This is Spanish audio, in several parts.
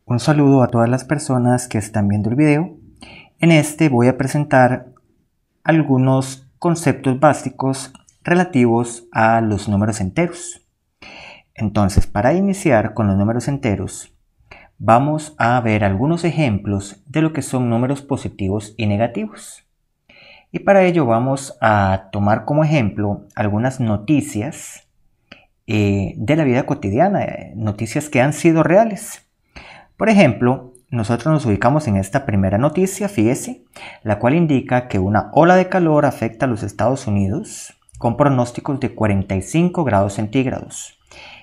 Un saludo a todas las personas que están viendo el video. En este voy a presentar algunos conceptos básicos relativos a los números enteros. Entonces, para iniciar con los números enteros, vamos a ver algunos ejemplos de lo que son números positivos y negativos. Y para ello vamos a tomar como ejemplo algunas noticias de la vida cotidiana, noticias que han sido reales. Por ejemplo, nosotros nos ubicamos en esta primera noticia, fíjese, la cual indica que una ola de calor afecta a los Estados Unidos con pronósticos de 45 grados centígrados.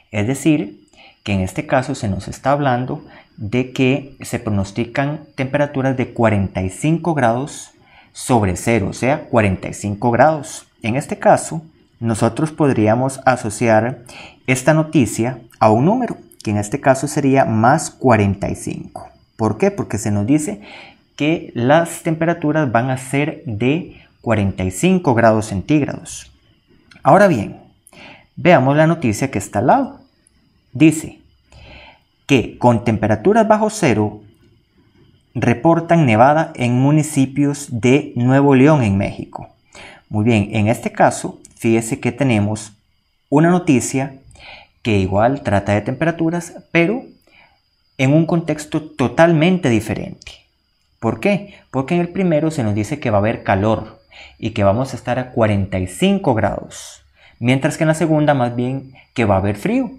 Es decir, que en este caso se nos está hablando de que se pronostican temperaturas de 45 grados sobre cero, o sea, 45 grados. En este caso, nosotros podríamos asociar esta noticia a un número, que en este caso sería más 45. ¿Por qué? Porque se nos dice que las temperaturas van a ser de 45 grados centígrados. Ahora bien, veamos la noticia que está al lado. Dice que con temperaturas bajo cero reportan nevada en municipios de Nuevo León en México. Muy bien, en este caso, fíjese que tenemos una noticia que igual trata de temperaturas, pero en un contexto totalmente diferente. ¿Por qué? Porque en el primero se nos dice que va a haber calor y que vamos a estar a 45 grados, mientras que en la segunda más bien que va a haber frío.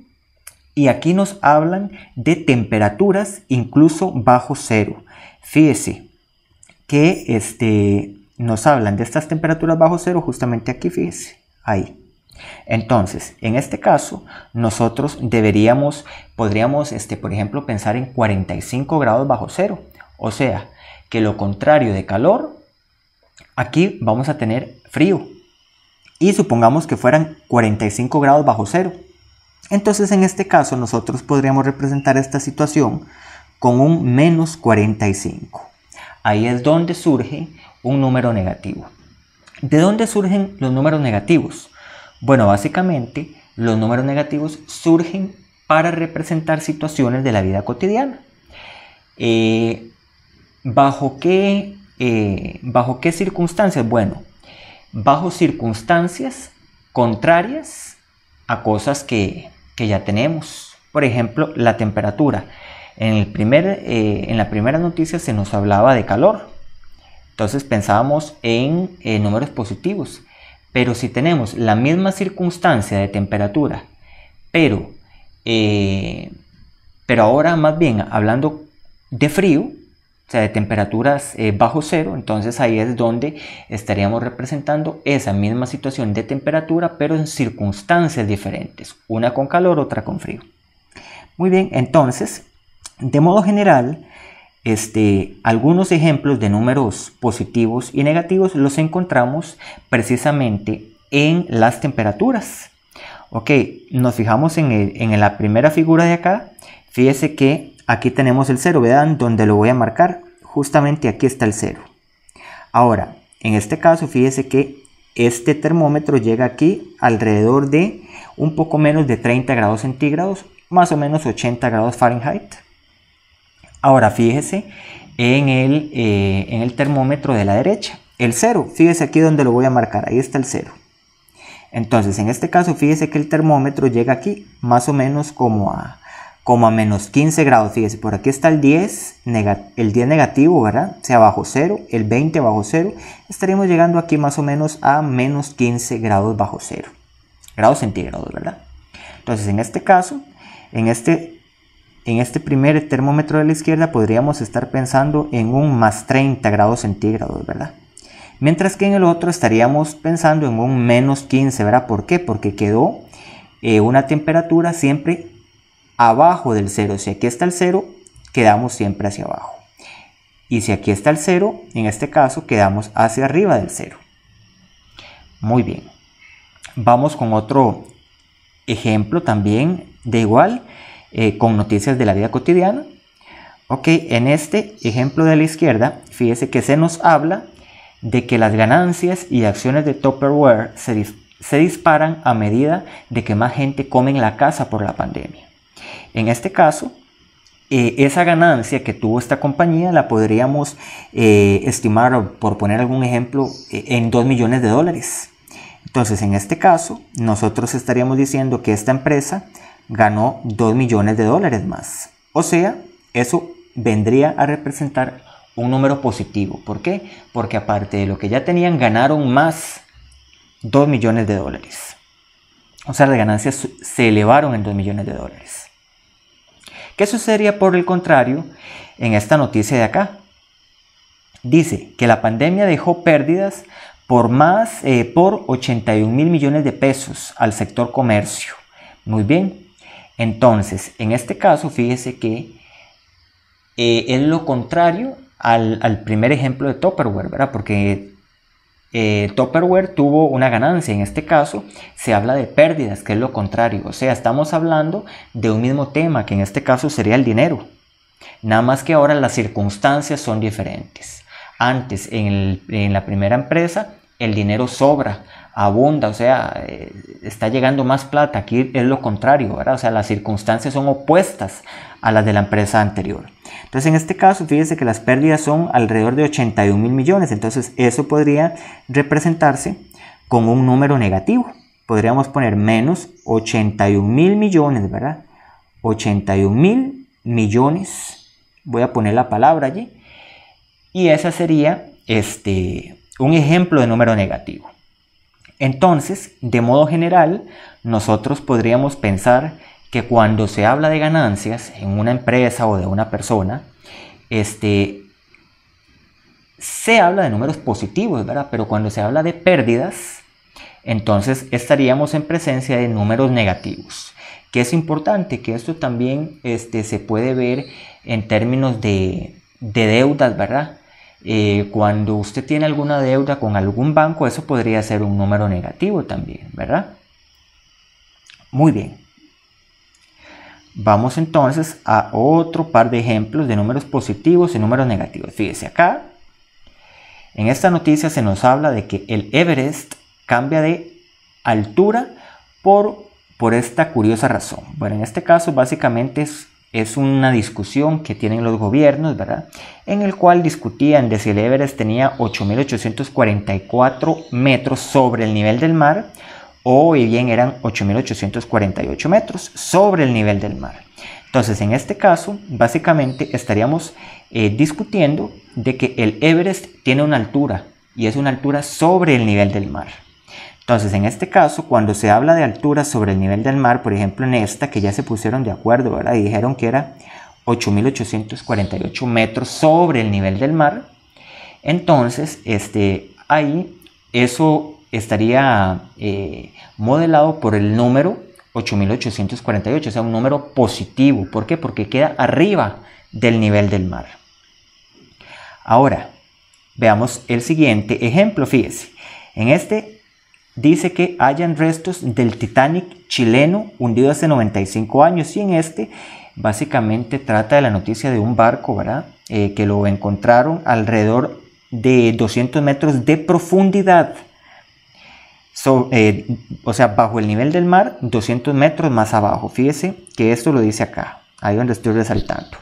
Y aquí nos hablan de temperaturas incluso bajo cero. Fíjese que nos hablan de estas temperaturas bajo cero justamente aquí, fíjese, ahí. Entonces, en este caso, nosotros podríamos, por ejemplo, pensar en 45 grados bajo cero. O sea, que lo contrario de calor, aquí vamos a tener frío. Y supongamos que fueran 45 grados bajo cero. Entonces, en este caso, nosotros podríamos representar esta situación con un menos 45. Ahí es donde surge un número negativo. ¿De dónde surgen los números negativos? Bueno, básicamente los números negativos surgen para representar situaciones de la vida cotidiana. ¿Bajo qué circunstancias? Bueno, bajo circunstancias contrarias a cosas que ya tenemos. Por ejemplo, la temperatura. En la primera noticia se nos hablaba de calor. Entonces pensábamos en números positivos. Pero si tenemos la misma circunstancia de temperatura, pero ahora más bien hablando de frío, o sea, de temperaturas bajo cero, entonces ahí es donde estaríamos representando esa misma situación de temperatura, pero en circunstancias diferentes, una con calor, otra con frío. Muy bien, entonces, de modo general, algunos ejemplos de números positivos y negativos los encontramos precisamente en las temperaturas. Ok, nos fijamos en la primera figura de acá. Fíjese que aquí tenemos el cero, vean donde lo voy a marcar. Justamente aquí está el cero. Ahora, en este caso, fíjese que este termómetro llega aquí alrededor de un poco menos de 30 grados centígrados, más o menos 80 grados Fahrenheit. Ahora fíjese en el termómetro de la derecha, el cero, fíjese aquí donde lo voy a marcar, ahí está el cero. Entonces en este caso fíjese que el termómetro llega aquí más o menos como a menos 15 grados, fíjese, por aquí está el 10 negativo, ¿verdad? O sea, bajo cero, el 20 bajo cero, estaríamos llegando aquí más o menos a menos 15 grados bajo cero, grados centígrados, ¿verdad? Entonces en este caso, en este primer termómetro de la izquierda podríamos estar pensando en un más 30 grados centígrados, ¿verdad? Mientras que en el otro estaríamos pensando en un menos 15, ¿verdad? ¿Por qué? Porque quedó una temperatura siempre abajo del cero. Si aquí está el cero, quedamos siempre hacia abajo. Y si aquí está el cero, en este caso quedamos hacia arriba del cero. Muy bien. Vamos con otro ejemplo también de igual. Con noticias de la vida cotidiana. Ok, en este ejemplo de la izquierda, fíjese que se nos habla de que las ganancias y acciones de Tupperware se disparan a medida de que más gente come en la casa por la pandemia. En este caso, esa ganancia que tuvo esta compañía la podríamos estimar, por poner algún ejemplo, en $2 millones. Entonces, en este caso, nosotros estaríamos diciendo que esta empresa ganó $2 millones más. O sea, eso vendría a representar un número positivo. ¿Por qué? Porque aparte de lo que ya tenían, ganaron más $2 millones. O sea, las ganancias se elevaron en $2 millones. ¿Qué sucedería por el contrario en esta noticia de acá? Dice que la pandemia dejó pérdidas por 81 mil millones de pesos al sector comercio. Muy bien. Entonces, en este caso, fíjese que es lo contrario al primer ejemplo de Tupperware, ¿verdad? Porque Tupperware tuvo una ganancia. En este caso se habla de pérdidas, que es lo contrario. O sea, estamos hablando de un mismo tema, que en este caso sería el dinero. Nada más que ahora las circunstancias son diferentes. Antes, en la primera empresa, el dinero sobra, abunda, o sea, está llegando más plata. Aquí es lo contrario, ¿verdad? O sea, las circunstancias son opuestas a las de la empresa anterior. Entonces, en este caso, fíjese que las pérdidas son alrededor de 81 mil millones. Entonces, eso podría representarse con un número negativo. Podríamos poner menos 81 mil millones, ¿verdad? 81 mil millones. Voy a poner la palabra allí. Y esa sería un ejemplo de número negativo. Entonces, de modo general, nosotros podríamos pensar que cuando se habla de ganancias en una empresa o de una persona, se habla de números positivos, ¿verdad? Pero cuando se habla de pérdidas, entonces estaríamos en presencia de números negativos. Que es importante que esto también se puede ver en términos de deudas, ¿verdad? Cuando usted tiene alguna deuda con algún banco, eso podría ser un número negativo también, ¿verdad? Muy bien. Vamos entonces a otro par de ejemplos de números positivos y números negativos. Fíjese acá, en esta noticia se nos habla de que el Everest cambia de altura por esta curiosa razón. Bueno, en este caso básicamente es una discusión que tienen los gobiernos, ¿verdad? En el cual discutían de si el Everest tenía 8.844 metros sobre el nivel del mar o bien eran 8.848 metros sobre el nivel del mar. Entonces, en este caso, básicamente estaríamos discutiendo de que el Everest tiene una altura y es una altura sobre el nivel del mar. Entonces, en este caso, cuando se habla de altura sobre el nivel del mar, por ejemplo en esta, que ya se pusieron de acuerdo, ¿verdad? Y dijeron que era 8.848 metros sobre el nivel del mar, entonces ahí eso estaría modelado por el número 8.848, o sea, un número positivo. ¿Por qué? Porque queda arriba del nivel del mar. Ahora, veamos el siguiente ejemplo. Fíjese, en este dice que hayan restos del Titanic chileno hundido hace 95 años y en básicamente trata de la noticia de un barco, ¿verdad? Que lo encontraron alrededor de 200 metros de profundidad. O sea, bajo el nivel del mar, 200 metros más abajo. Fíjese que esto lo dice acá, ahí donde estoy resaltando.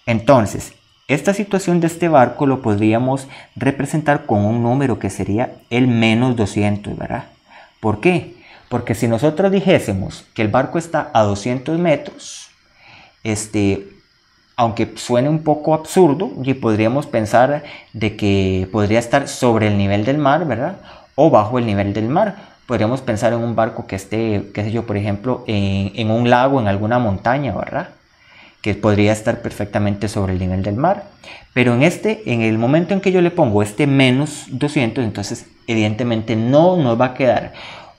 Entonces, esta situación de este barco lo podríamos representar con un número que sería el menos 200, ¿verdad? ¿Por qué? Porque si nosotros dijésemos que el barco está a 200 metros, aunque suene un poco absurdo, y podríamos pensar de que podría estar sobre el nivel del mar, ¿verdad? O bajo el nivel del mar. Podríamos pensar en un barco que esté, qué sé yo, por ejemplo, en un lago, en alguna montaña, ¿verdad? Que podría estar perfectamente sobre el nivel del mar. Pero en el momento en que yo le pongo menos 200, entonces evidentemente no nos va a quedar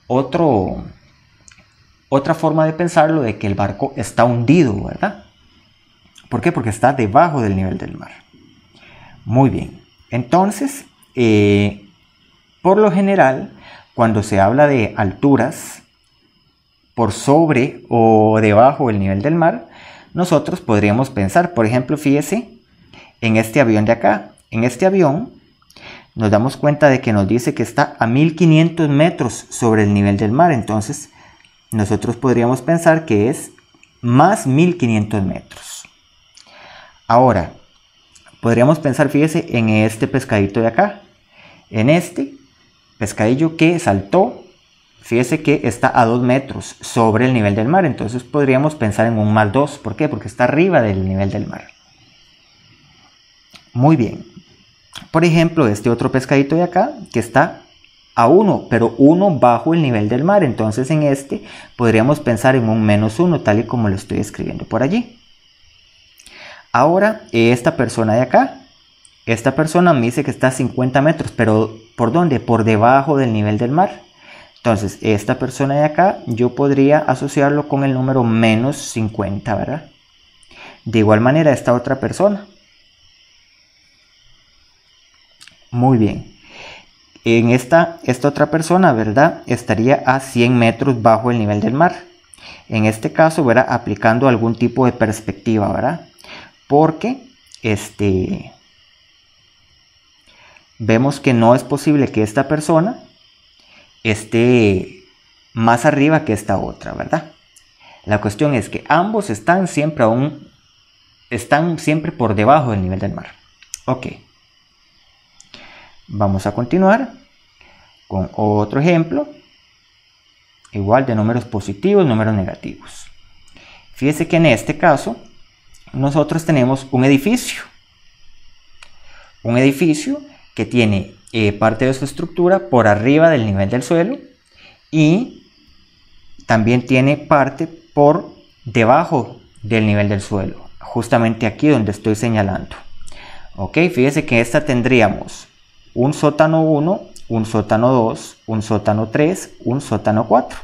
otra forma de pensarlo de que el barco está hundido, ¿verdad? ¿Por qué? Porque está debajo del nivel del mar. Muy bien. Entonces, por lo general, cuando se habla de alturas por sobre o debajo del nivel del mar, nosotros podríamos pensar, por ejemplo, fíjese, en este avión de acá. En este avión nos damos cuenta de que nos dice que está a 1500 metros sobre el nivel del mar. Entonces, nosotros podríamos pensar que es más 1500 metros. Ahora, podríamos pensar, fíjese, en este pescadito de acá. En este pescadillo que saltó, fíjese que está a 2 metros sobre el nivel del mar. Entonces podríamos pensar en un más 2. ¿Por qué? Porque está arriba del nivel del mar. Muy bien. Por ejemplo, este otro pescadito de acá que está a 1, pero 1 bajo el nivel del mar. Entonces en este podríamos pensar en un menos 1, tal y como lo estoy escribiendo por allí. Ahora, esta persona de acá, esta persona me dice que está a 50 metros, pero ¿por dónde? Por debajo del nivel del mar. Entonces, esta persona de acá, yo podría asociarlo con el número menos 50, ¿verdad? De igual manera, esta otra persona. Muy bien. En esta otra persona, ¿verdad? Estaría a 100 metros bajo el nivel del mar. En este caso, ¿verdad? Aplicando algún tipo de perspectiva, ¿verdad? Porque, vemos que no es posible que esta persona esté más arriba que esta otra, ¿verdad? La cuestión es que ambos están siempre por debajo del nivel del mar. Ok. Vamos a continuar con otro ejemplo, igual de números positivos, números negativos. Fíjese que en este caso nosotros tenemos un edificio que tiene parte de su estructura por arriba del nivel del suelo y también tiene parte por debajo del nivel del suelo, justamente aquí donde estoy señalando. Ok, fíjese que esta tendríamos un sótano 1, un sótano 2, un sótano 3, un sótano 4.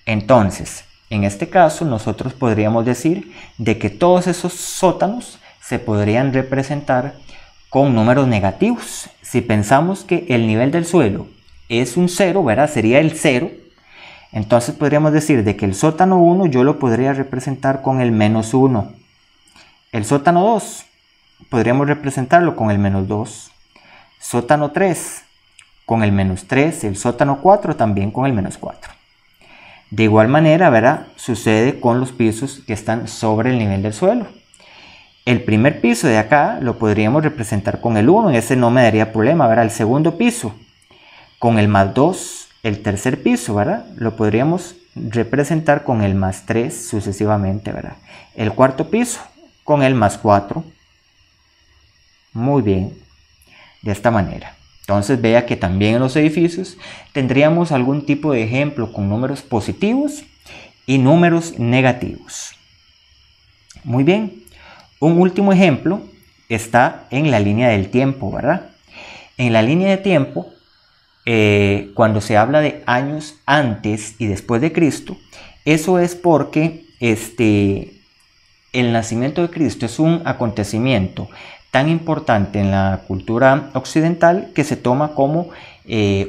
Entonces, en este caso nosotros podríamos decir de que todos esos sótanos se podrían representar con números negativos. Si pensamos que el nivel del suelo es un 0, ¿verdad? Sería el 0. Entonces podríamos decir de que el sótano 1 yo lo podría representar con el menos 1. El sótano 2 podríamos representarlo con el menos 2. Sótano 3 con el menos 3. El sótano 4 también con el menos 4. De igual manera, ¿verdad? Sucede con los pisos que están sobre el nivel del suelo. El primer piso de acá lo podríamos representar con el 1, ese no me daría problema, ¿verdad? El segundo piso con el más 2, el tercer piso, ¿verdad? Lo podríamos representar con el más 3 sucesivamente, ¿verdad? El cuarto piso con el más 4. Muy bien, de esta manera. Entonces vea que también en los edificios tendríamos algún tipo de ejemplo con números positivos y números negativos. Muy bien. Un último ejemplo está en la línea del tiempo, ¿verdad? En la línea de tiempo, cuando se habla de años antes y después de Cristo, eso es porque el nacimiento de Cristo es un acontecimiento tan importante en la cultura occidental que se toma como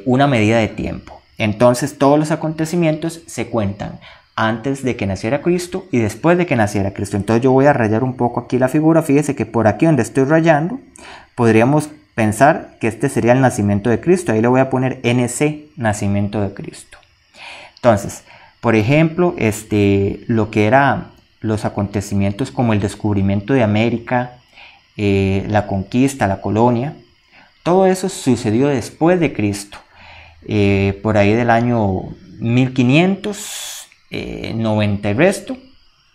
una medida de tiempo. Entonces todos los acontecimientos se cuentan antes de que naciera Cristo y después de que naciera Cristo. Entonces yo voy a rayar un poco aquí la figura. Fíjese que por aquí donde estoy rayando podríamos pensar que este sería el nacimiento de Cristo. Ahí le voy a poner NC, nacimiento de Cristo. Entonces, por ejemplo, lo que eran los acontecimientos como el descubrimiento de América, la conquista, la colonia, todo eso sucedió después de Cristo, por ahí del año 1590 y resto,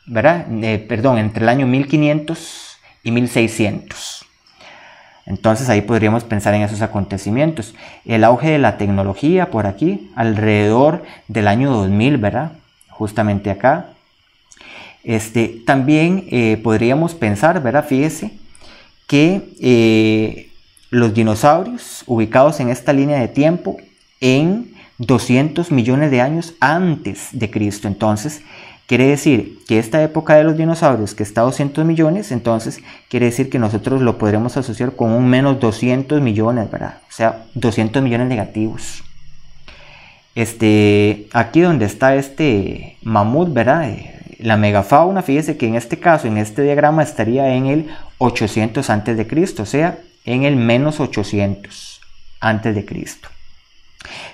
¿verdad? Entre el año 1500 y 1600. Entonces ahí podríamos pensar en esos acontecimientos. El auge de la tecnología por aquí, alrededor del año 2000, ¿verdad? Justamente acá. También podríamos pensar, ¿verdad? Fíjese que los dinosaurios ubicados en esta línea de tiempo en 200 millones de años antes de Cristo. Entonces quiere decir que esta época de los dinosaurios que está a 200 millones, entonces quiere decir que nosotros lo podremos asociar con un menos 200 millones, ¿verdad? O sea, 200 millones negativos. Aquí donde está este mamut, ¿verdad? La megafauna, fíjese que en este caso, en este diagrama estaría en el 800 antes de Cristo, o sea, en el menos 800 antes de Cristo.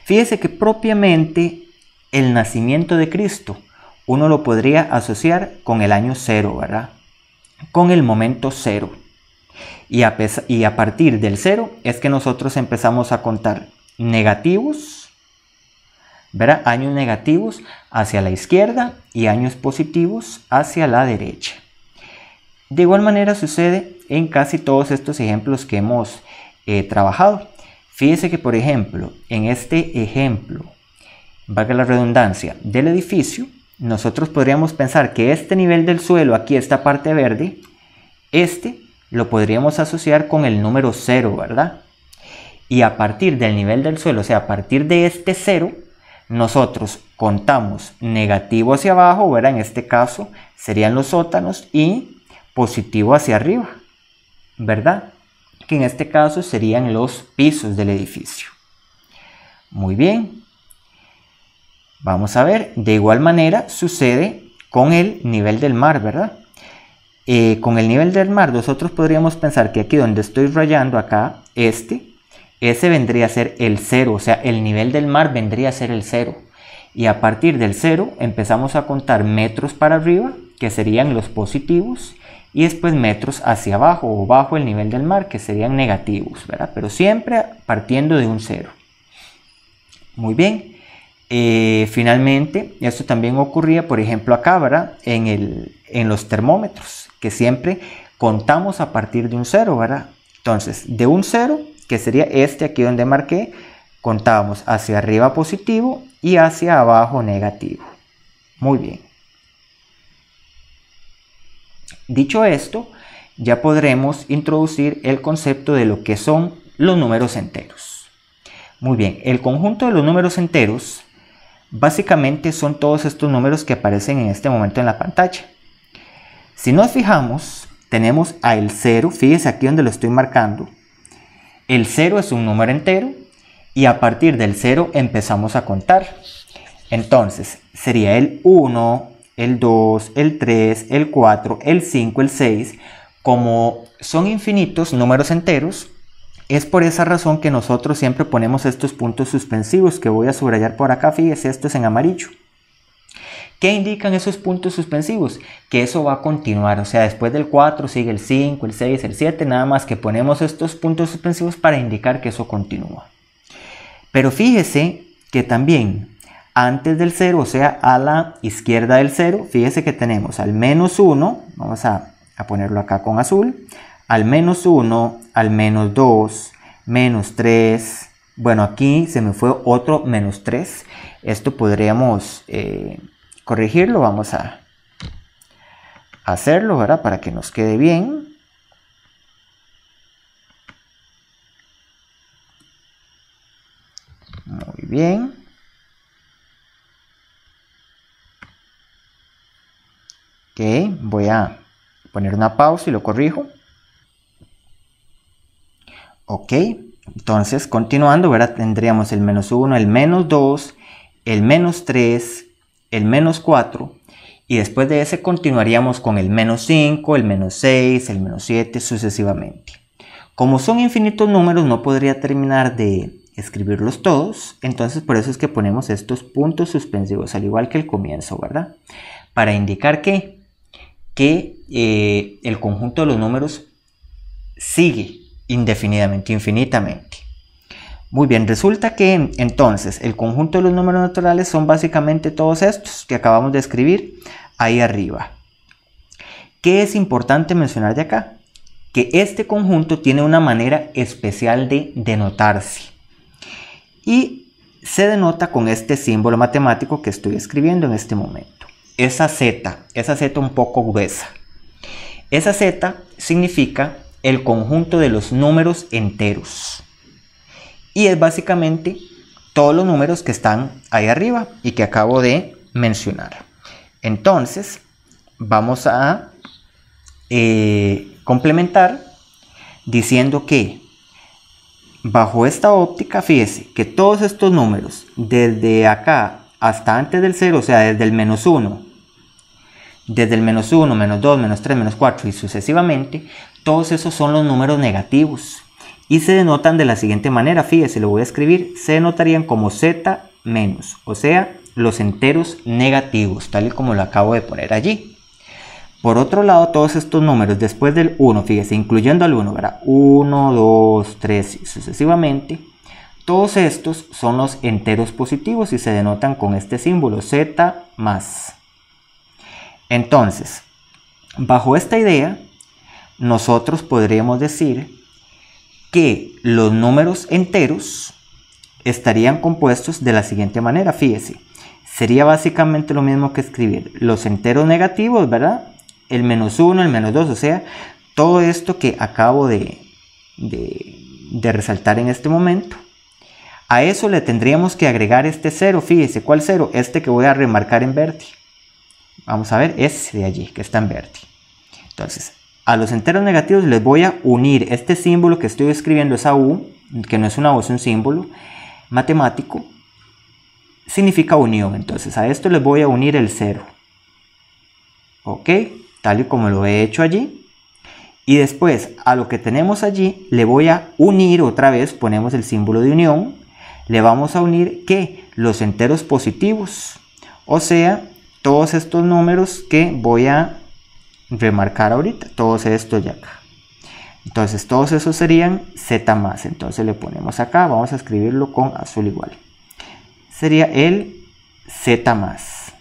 Fíjese que propiamente el nacimiento de Cristo uno lo podría asociar con el año 0, ¿verdad? con el momento 0. Y a partir del 0 es que nosotros empezamos a contar negativos, ¿verdad? Años negativos hacia la izquierda y años positivos hacia la derecha. De igual manera sucede en casi todos estos ejemplos que hemos trabajado. Fíjese que, por ejemplo, en este ejemplo, valga la redundancia, del edificio, nosotros podríamos pensar que este nivel del suelo, aquí esta parte verde, lo podríamos asociar con el número 0, ¿verdad? Y a partir del nivel del suelo, o sea, a partir de este 0, nosotros contamos negativo hacia abajo, ¿verdad? En este caso serían los sótanos, y positivo hacia arriba, ¿verdad? Que en este caso serían los pisos del edificio. Muy bien. Vamos a ver, de igual manera sucede con el nivel del mar, ¿verdad? Con el nivel del mar nosotros podríamos pensar que aquí donde estoy rayando acá, ese vendría a ser el 0, o sea, el nivel del mar vendría a ser el 0. Y a partir del 0 empezamos a contar metros para arriba, que serían los positivos, y después metros hacia abajo o bajo el nivel del mar, que serían negativos, ¿verdad? Pero siempre partiendo de un 0. Muy bien. Finalmente, esto también ocurría, por ejemplo, acá, ¿verdad? En los termómetros, que siempre contamos a partir de un 0, ¿verdad? Entonces, de un 0, que sería aquí donde marqué, contábamos hacia arriba positivo y hacia abajo negativo. Muy bien. Dicho esto, ya podremos introducir el concepto de lo que son los números enteros. Muy bien, el conjunto de los números enteros básicamente son todos estos números que aparecen en este momento en la pantalla. Si nos fijamos, tenemos el 0, fíjese aquí donde lo estoy marcando. El 0 es un número entero y a partir del 0 empezamos a contar. Entonces sería el 1, el 2, el 3, el 4, el 5, el 6. Como son infinitos números enteros, es por esa razón que nosotros siempre ponemos estos puntos suspensivos que voy a subrayar por acá. Fíjese, esto es en amarillo. ¿Qué indican esos puntos suspensivos? Que eso va a continuar, o sea, después del 4 sigue el 5, el 6, el 7, nada más que ponemos estos puntos suspensivos para indicar que eso continúa. Pero fíjese que también antes del 0, o sea, a la izquierda del 0, fíjese que tenemos al menos 1, vamos a ponerlo acá con azul, al menos 1, al menos 2, menos 3, bueno, aquí se me fue otro menos 3, esto podríamos corregirlo, vamos a hacerlo, ¿verdad? Para que nos quede bien. Muy bien. Ok, voy a poner una pausa y lo corrijo. Ok, entonces continuando, ¿verdad? Tendríamos el menos 1, el menos 2, el menos 3, el menos 4 y después de ese continuaríamos con el menos 5, el menos 6, el menos 7 sucesivamente. Como son infinitos números no podría terminar de escribirlos todos, entonces por eso es que ponemos estos puntos suspensivos al igual que el comienzo, ¿verdad? Para indicar que el conjunto de los números sigue indefinidamente, infinitamente. Muy bien, resulta que entonces el conjunto de los números naturales son básicamente todos estos que acabamos de escribir ahí arriba. ¿Qué es importante mencionar de acá? Que este conjunto tiene una manera especial de denotarse y se denota con este símbolo matemático que estoy escribiendo en este momento. Esa Z un poco gruesa. Esa Z significa el conjunto de los números enteros. Y es básicamente todos los números que están ahí arriba y que acabo de mencionar. Entonces, vamos a complementar diciendo que bajo esta óptica, fíjese que todos estos números, desde acá hasta antes del 0, o sea, desde el menos 1, menos 2, menos 3, menos 4 y sucesivamente, todos esos son los números negativos. Y se denotan de la siguiente manera, fíjese, lo voy a escribir, se denotarían como Z menos, o sea, los enteros negativos, tal y como lo acabo de poner allí. Por otro lado, todos estos números después del 1, fíjese, incluyendo al 1, ¿verdad? 1, 2, 3 y sucesivamente. Todos estos son los enteros positivos y se denotan con este símbolo Z más. Entonces, bajo esta idea, nosotros podríamos decir que los números enteros estarían compuestos de la siguiente manera, fíjese. Sería básicamente lo mismo que escribir los enteros negativos, ¿verdad? El menos 1, el menos 2, o sea, todo esto que acabo de resaltar en este momento. A eso le tendríamos que agregar este 0, fíjese, ¿cuál 0? Este que voy a remarcar en verde. Vamos a ver, ese de allí, que está en verde. Entonces, a los enteros negativos les voy a unir este símbolo que estoy escribiendo, esa U, que no es una U, es un símbolo matemático, significa unión. Entonces, a esto les voy a unir el 0. ¿Ok? Tal y como lo he hecho allí. Y después, a lo que tenemos allí, le voy a unir otra vez, ponemos el símbolo de unión, le vamos a unir, ¿qué? Los enteros positivos. O sea, todos estos números que voy a remarcar ahorita, todos estos de acá. Entonces, todos esos serían Z más. Entonces, le ponemos acá, vamos a escribirlo con azul igual. Sería el Z más.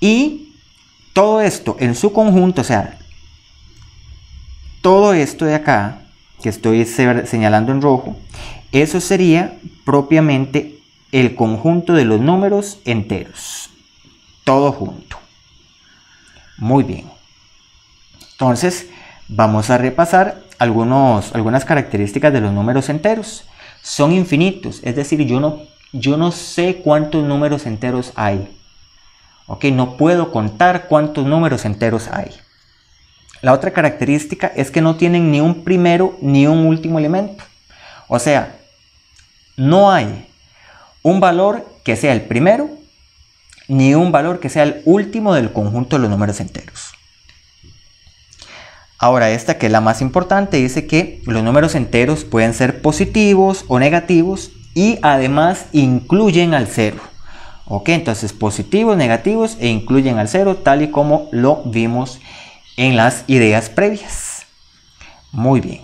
Y todo esto en su conjunto, o sea, todo esto de acá, que estoy señalando en rojo, eso sería propiamente el conjunto de los números enteros. Todo junto. Muy bien. Entonces, vamos a repasar algunas características de los números enteros. Son infinitos, es decir, yo no sé cuántos números enteros hay. Ok, no puedo contar cuántos números enteros hay. La otra característica es que no tienen ni un primero ni un último elemento. O sea, no hay un valor que sea el primero ni un valor que sea el último del conjunto de los números enteros. Ahora, esta que es la más importante, dice que los números enteros pueden ser positivos o negativos y además incluyen al 0. Ok, entonces positivos, negativos e incluyen al 0, tal y como lo vimos en las ideas previas. Muy bien.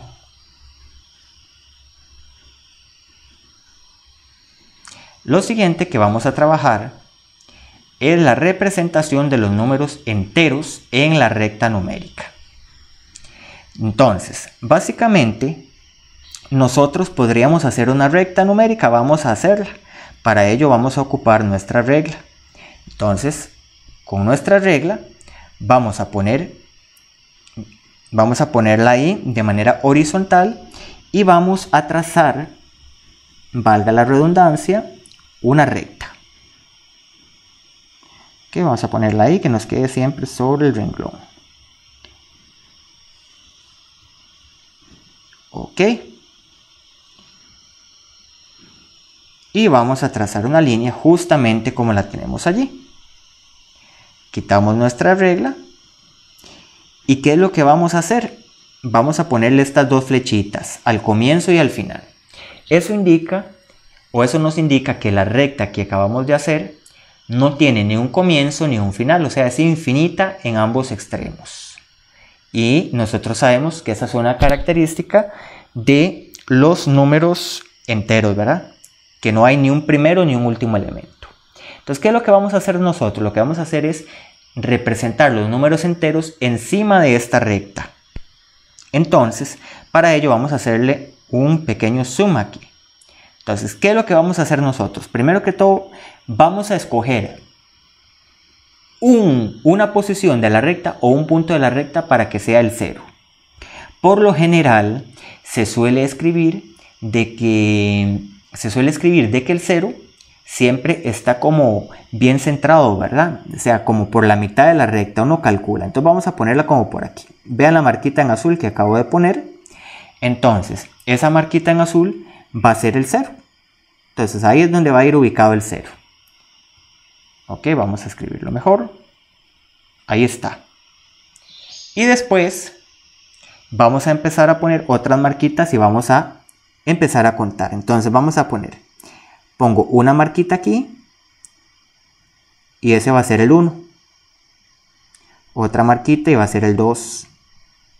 Lo siguiente que vamos a trabajar es la representación de los números enteros en la recta numérica. Entonces, básicamente, nosotros podríamos hacer una recta numérica. Vamos a hacerla. Para ello vamos a ocupar nuestra regla. Entonces, con nuestra regla vamos a ponerla ahí de manera horizontal y vamos a trazar, valga la redundancia, una recta. Que vamos a ponerla ahí, que nos quede siempre sobre el renglón. Ok. Y vamos a trazar una línea justamente como la tenemos allí. Quitamos nuestra regla. ¿Y qué es lo que vamos a hacer? Vamos a ponerle estas dos flechitas al comienzo y al final. Eso indica, o eso nos indica que la recta que acabamos de hacer no tiene ni un comienzo ni un final, o sea, es infinita en ambos extremos. Y nosotros sabemos que esa es una característica de los números enteros, ¿verdad? Que no hay ni un primero ni un último elemento. Entonces, ¿qué es lo que vamos a hacer nosotros? Lo que vamos a hacer es representar los números enteros encima de esta recta. Entonces, para ello vamos a hacerle un pequeño zoom aquí. Entonces, ¿qué es lo que vamos a hacer nosotros? Primero que todo, vamos a escoger una posición de la recta o un punto de la recta para que sea el 0. Por lo general, se suele escribir de que el 0 siempre está como bien centrado, ¿verdad? O sea, como por la mitad de la recta, uno calcula. Entonces vamos a ponerla como por aquí. Vean la marquita en azul que acabo de poner. Entonces, esa marquita en azul va a ser el 0. Entonces ahí es donde va a ir ubicado el 0. Ok, vamos a escribirlo mejor. Ahí está. Y después vamos a empezar a poner otras marquitas y vamos a empezar a contar. Entonces vamos a pongo una marquita aquí y ese va a ser el 1. otra marquita y va a ser el 2,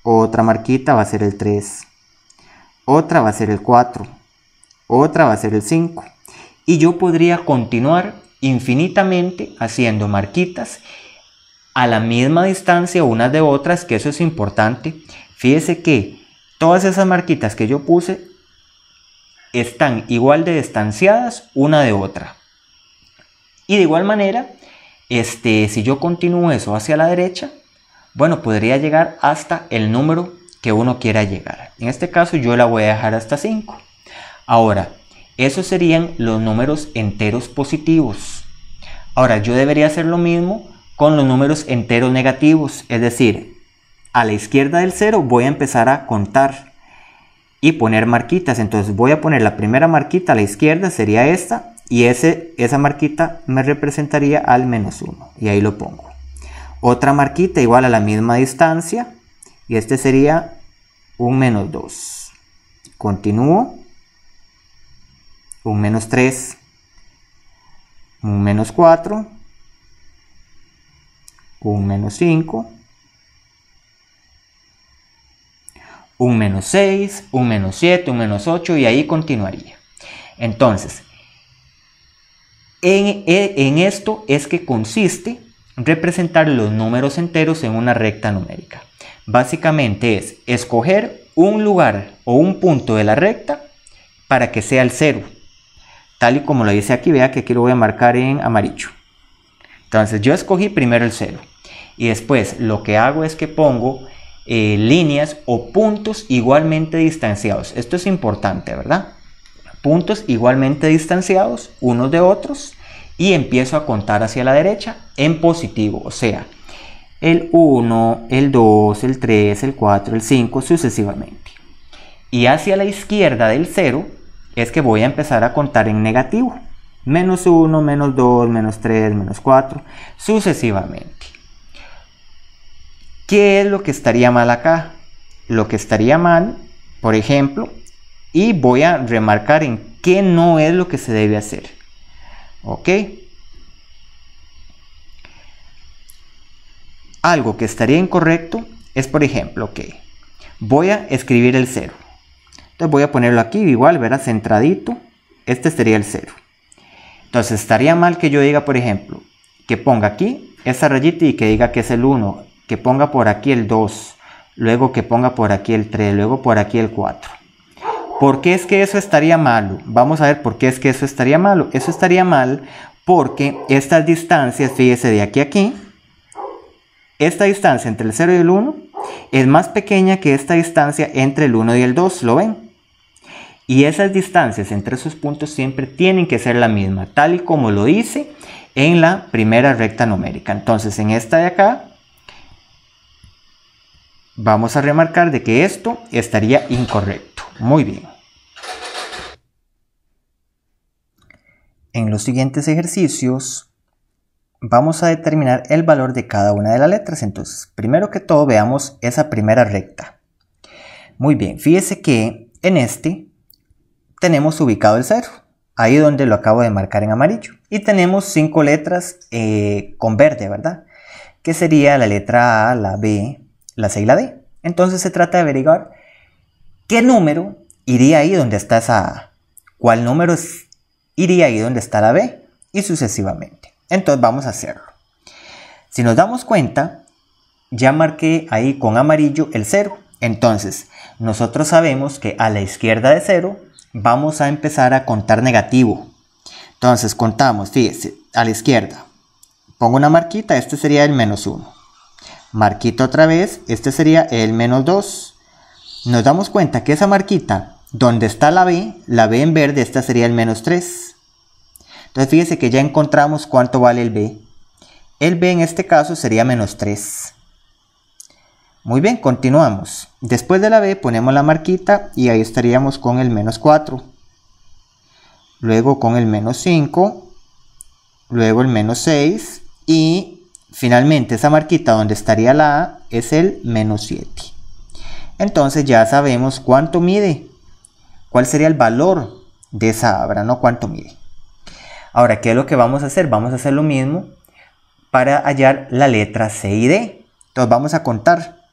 otra marquita va a ser el 3, otra va a ser el 4, otra va a ser el 5. Y yo podría continuar infinitamente haciendo marquitas a la misma distancia unas de otras, que eso es importante. Fíjese que todas esas marquitas que yo puse están igual de distanciadas una de otra. Y de igual manera, si yo continúo eso hacia la derecha, bueno, podría llegar hasta el número que uno quiera llegar. En este caso yo la voy a dejar hasta 5. Ahora, esos serían los números enteros positivos. Ahora, yo debería hacer lo mismo con los números enteros negativos. Es decir, a la izquierda del 0 voy a empezar a contar y poner marquitas. Entonces voy a poner la primera marquita a la izquierda, sería esta. Y esa marquita me representaría al menos 1. Y ahí lo pongo. Otra marquita igual a la misma distancia. Y este sería un menos 2. Continúo. Un menos 3. Un menos 4. Un menos 5. Un menos 6. Un menos 7. Un menos 8. Y ahí continuaría. Entonces, en esto es que consiste representar los números enteros en una recta numérica. Básicamente es escoger un lugar o un punto de la recta para que sea el 0. Tal y como lo dice aquí, vea que aquí lo voy a marcar en amarillo. Entonces yo escogí primero el 0. Y después lo que hago es que pongo líneas o puntos igualmente distanciados. Esto es importante, ¿verdad? Puntos igualmente distanciados unos de otros. Y empiezo a contar hacia la derecha en positivo. O sea, el 1, el 2, el 3, el 4, el 5, sucesivamente. Y hacia la izquierda del 0 es que voy a empezar a contar en negativo. Menos 1, menos 2, menos 3, menos 4, sucesivamente. ¿Qué es lo que estaría mal acá? Lo que estaría mal, por ejemplo, y voy a remarcar en qué no es lo que se debe hacer. ¿Ok? Algo que estaría incorrecto es, por ejemplo, que voy a escribir el 0. Entonces voy a ponerlo aquí igual, verá, centradito. Este sería el 0. Entonces estaría mal que yo diga, por ejemplo, que ponga aquí esa rayita y que diga que es el 1, que ponga por aquí el 2, luego que ponga por aquí el 3, luego por aquí el 4. ¿Por qué es que eso estaría malo? Vamos a ver por qué es que eso estaría malo. Eso estaría mal porque estas distancias, fíjese, de aquí a aquí, esta distancia entre el 0 y el 1 es más pequeña que esta distancia entre el 1 y el 2, ¿lo ven? Y esas distancias entre esos puntos siempre tienen que ser la misma, tal y como lo dice en la primera recta numérica. Entonces, en esta de acá, vamos a remarcar de que esto estaría incorrecto. Muy bien. En los siguientes ejercicios vamos a determinar el valor de cada una de las letras. Entonces, primero que todo veamos esa primera recta. Muy bien, fíjese que en este tenemos ubicado el 0. Ahí donde lo acabo de marcar en amarillo. Y tenemos 5 letras con verde, ¿verdad? Que sería la letra A, la B, la C y la D. Entonces se trata de averiguar qué número iría ahí donde está esa A, cuál número iría ahí donde está la B y sucesivamente. Entonces vamos a hacerlo. Si nos damos cuenta, ya marqué ahí con amarillo el 0. Entonces nosotros sabemos que a la izquierda de 0 vamos a empezar a contar negativo. Entonces contamos, fíjese, a la izquierda. Pongo una marquita, este sería el menos 1. Marquita otra vez, este sería el menos 2. Nos damos cuenta que esa marquita, donde está la B en verde, esta sería el menos 3. Entonces fíjese que ya encontramos cuánto vale el B. El B en este caso sería menos 3. Muy bien, continuamos. Después de la B ponemos la marquita y ahí estaríamos con el menos 4. Luego con el menos 5. Luego el menos 6. Y finalmente esa marquita donde estaría la A es el menos 7. Entonces ya sabemos cuánto mide. ¿Cuál sería el valor de esa A, ¿verdad? No cuánto mide. Ahora, ¿qué es lo que vamos a hacer? Vamos a hacer lo mismo para hallar la letra C y D. Entonces vamos a contar.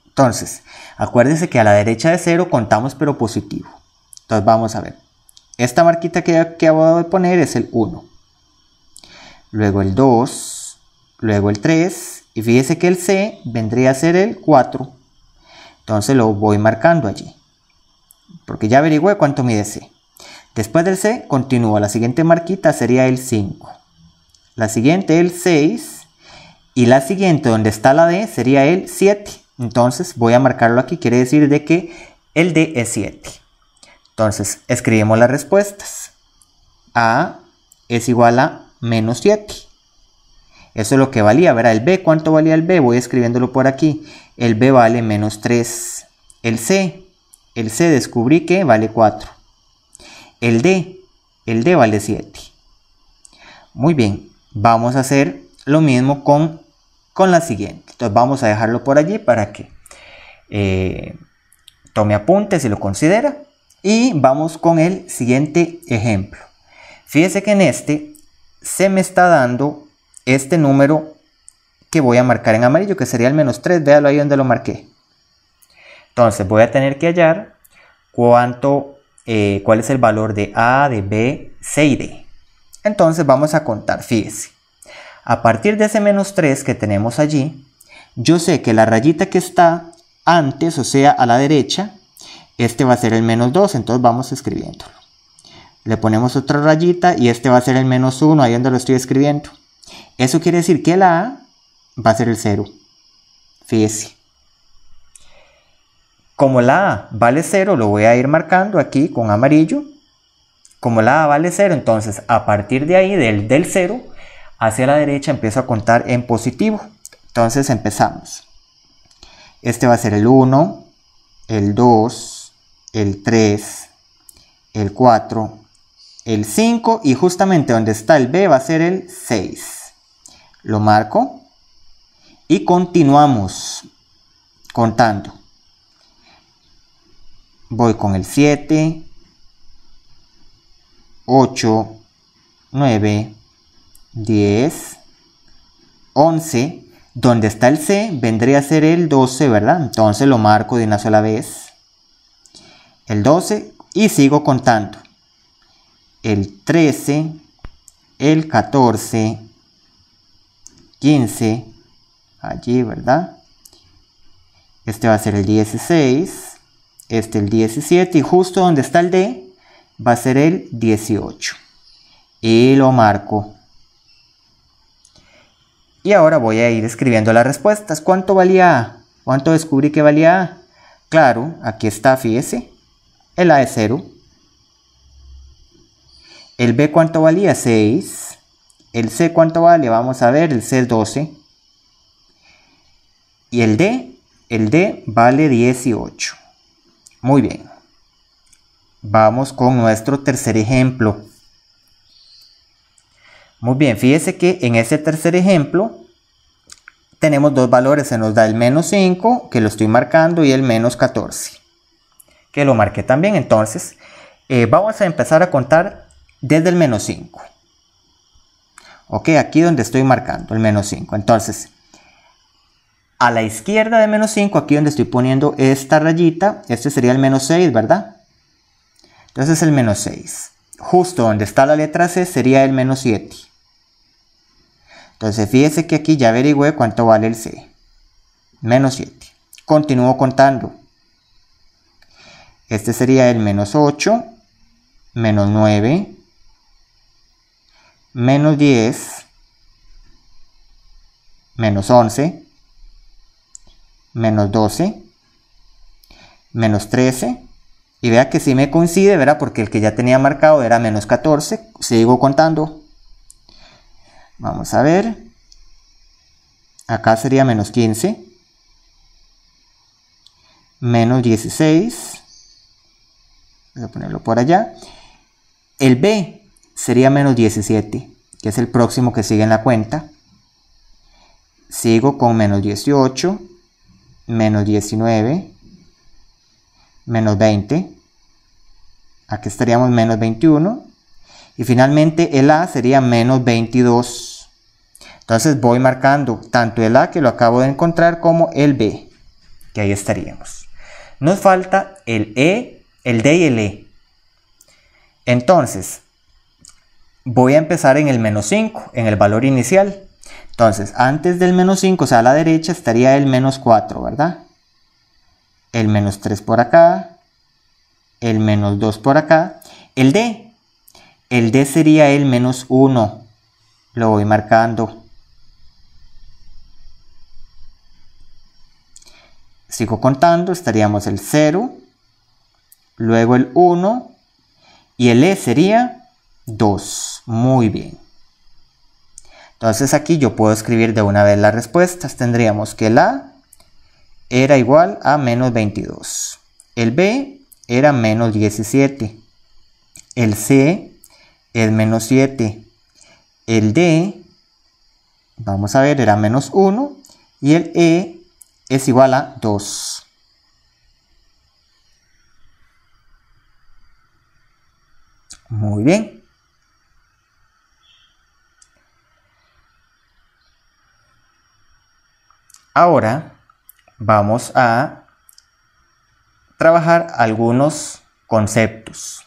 Entonces, acuérdense que a la derecha de 0 contamos pero positivo. Entonces vamos a ver. Esta marquita que acabo de poner es el 1. Luego el 2. Luego el 3. Y fíjese que el C vendría a ser el 4. Entonces lo voy marcando allí. Porque ya averigüé cuánto mide C. Después del C continúo. La siguiente marquita sería el 5. La siguiente el 6. Y la siguiente donde está la D sería el 7. Entonces voy a marcarlo aquí. Quiere decir de que el D es 7. Entonces escribimos las respuestas. A es igual a menos 7. Eso es lo que valía, ¿verdad? El B, ¿cuánto valía el B? Voy escribiéndolo por aquí. El B vale menos 3. El C descubrí que vale 4. El D vale 7. Muy bien, vamos a hacer lo mismo con la siguiente. Entonces vamos a dejarlo por allí para que tome apuntes si lo considera. Y vamos con el siguiente ejemplo. Fíjese que en este se me está dando este número que voy a marcar en amarillo, que sería el menos 3. Véalo ahí donde lo marqué. Entonces voy a tener que hallar cuál es el valor de A, de B, C y D. Entonces vamos a contar, fíjese. A partir de ese menos 3 que tenemos allí, yo sé que la rayita que está antes, o sea, a la derecha, este va a ser el menos 2, entonces vamos escribiéndolo. Le ponemos otra rayita y este va a ser el menos 1, ahí donde lo estoy escribiendo. Eso quiere decir que la A va a ser el 0. Fíjese. Como la A vale 0, lo voy a ir marcando aquí con amarillo. Como la A vale 0, entonces a partir de ahí, del 0, hacia la derecha empiezo a contar en positivo. Entonces empezamos. Este va a ser el 1, el 2, el 3, el 4, el 5 y justamente donde está el B va a ser el 6. Lo marco y continuamos contando. Voy con el 7, 8, 9, 10, 11. Donde está el C vendría a ser el 12, ¿verdad? Entonces lo marco de una sola vez. El 12 y sigo contando. El 13, el 14, 15, allí, ¿verdad? Este va a ser el 16, este el 17 y justo donde está el D va a ser el 18. Y lo marco. Y ahora voy a ir escribiendo las respuestas. ¿Cuánto valía A? ¿Cuánto descubrí que valía A? Claro, aquí está, fíjese. El A es 0. El B, ¿cuánto valía? 6. El C, ¿cuánto vale? Vamos a ver, el C es 12. Y el D vale 18. Muy bien. Vamos con nuestro tercer ejemplo. Muy bien, fíjese que en ese tercer ejemplo tenemos dos valores. Se nos da el menos 5, que lo estoy marcando, y el menos 14, que lo marqué también. Entonces, vamos a empezar a contar desde el menos 5. Ok, aquí donde estoy marcando el menos 5. Entonces, a la izquierda de menos 5, aquí donde estoy poniendo esta rayita, este sería el menos 6, ¿verdad? Entonces el menos 6. Justo donde está la letra C sería el menos 7. Entonces fíjese que aquí ya averigüé cuánto vale el C. Menos 7. Continúo contando. Este sería el menos 8, menos 9, menos 10, menos 11, menos 12, menos 13. Y vea que sí me coincide, ¿verdad? Porque el que ya tenía marcado era menos 14. Sigo contando. Vamos a ver. Acá sería menos 15. Menos 16. Voy a ponerlo por allá. El B sería menos 17, que es el próximo que sigue en la cuenta. Sigo con menos 18. Menos 19. Menos 20. Aquí estaríamos menos 21. Y finalmente el A sería menos 22. Entonces voy marcando tanto el A, que lo acabo de encontrar, como el B, que ahí estaríamos. Nos falta el E, el D y el E. Entonces voy a empezar en el menos 5, en el valor inicial. Entonces antes del menos 5, o sea a la derecha, estaría el menos 4, ¿verdad? El menos 3 por acá, el menos 2 por acá. El D sería el menos 1, lo voy marcando. Sigo contando, estaríamos el 0, luego el 1 y el E sería 2. Muy bien. Entonces aquí yo puedo escribir de una vez las respuestas. Tendríamos que el A era igual a menos 22. El B era menos 17. El C es menos 7. El D, vamos a ver, era menos 1. Y el E es igual a 2. Muy bien. Ahora vamos a trabajar algunos conceptos.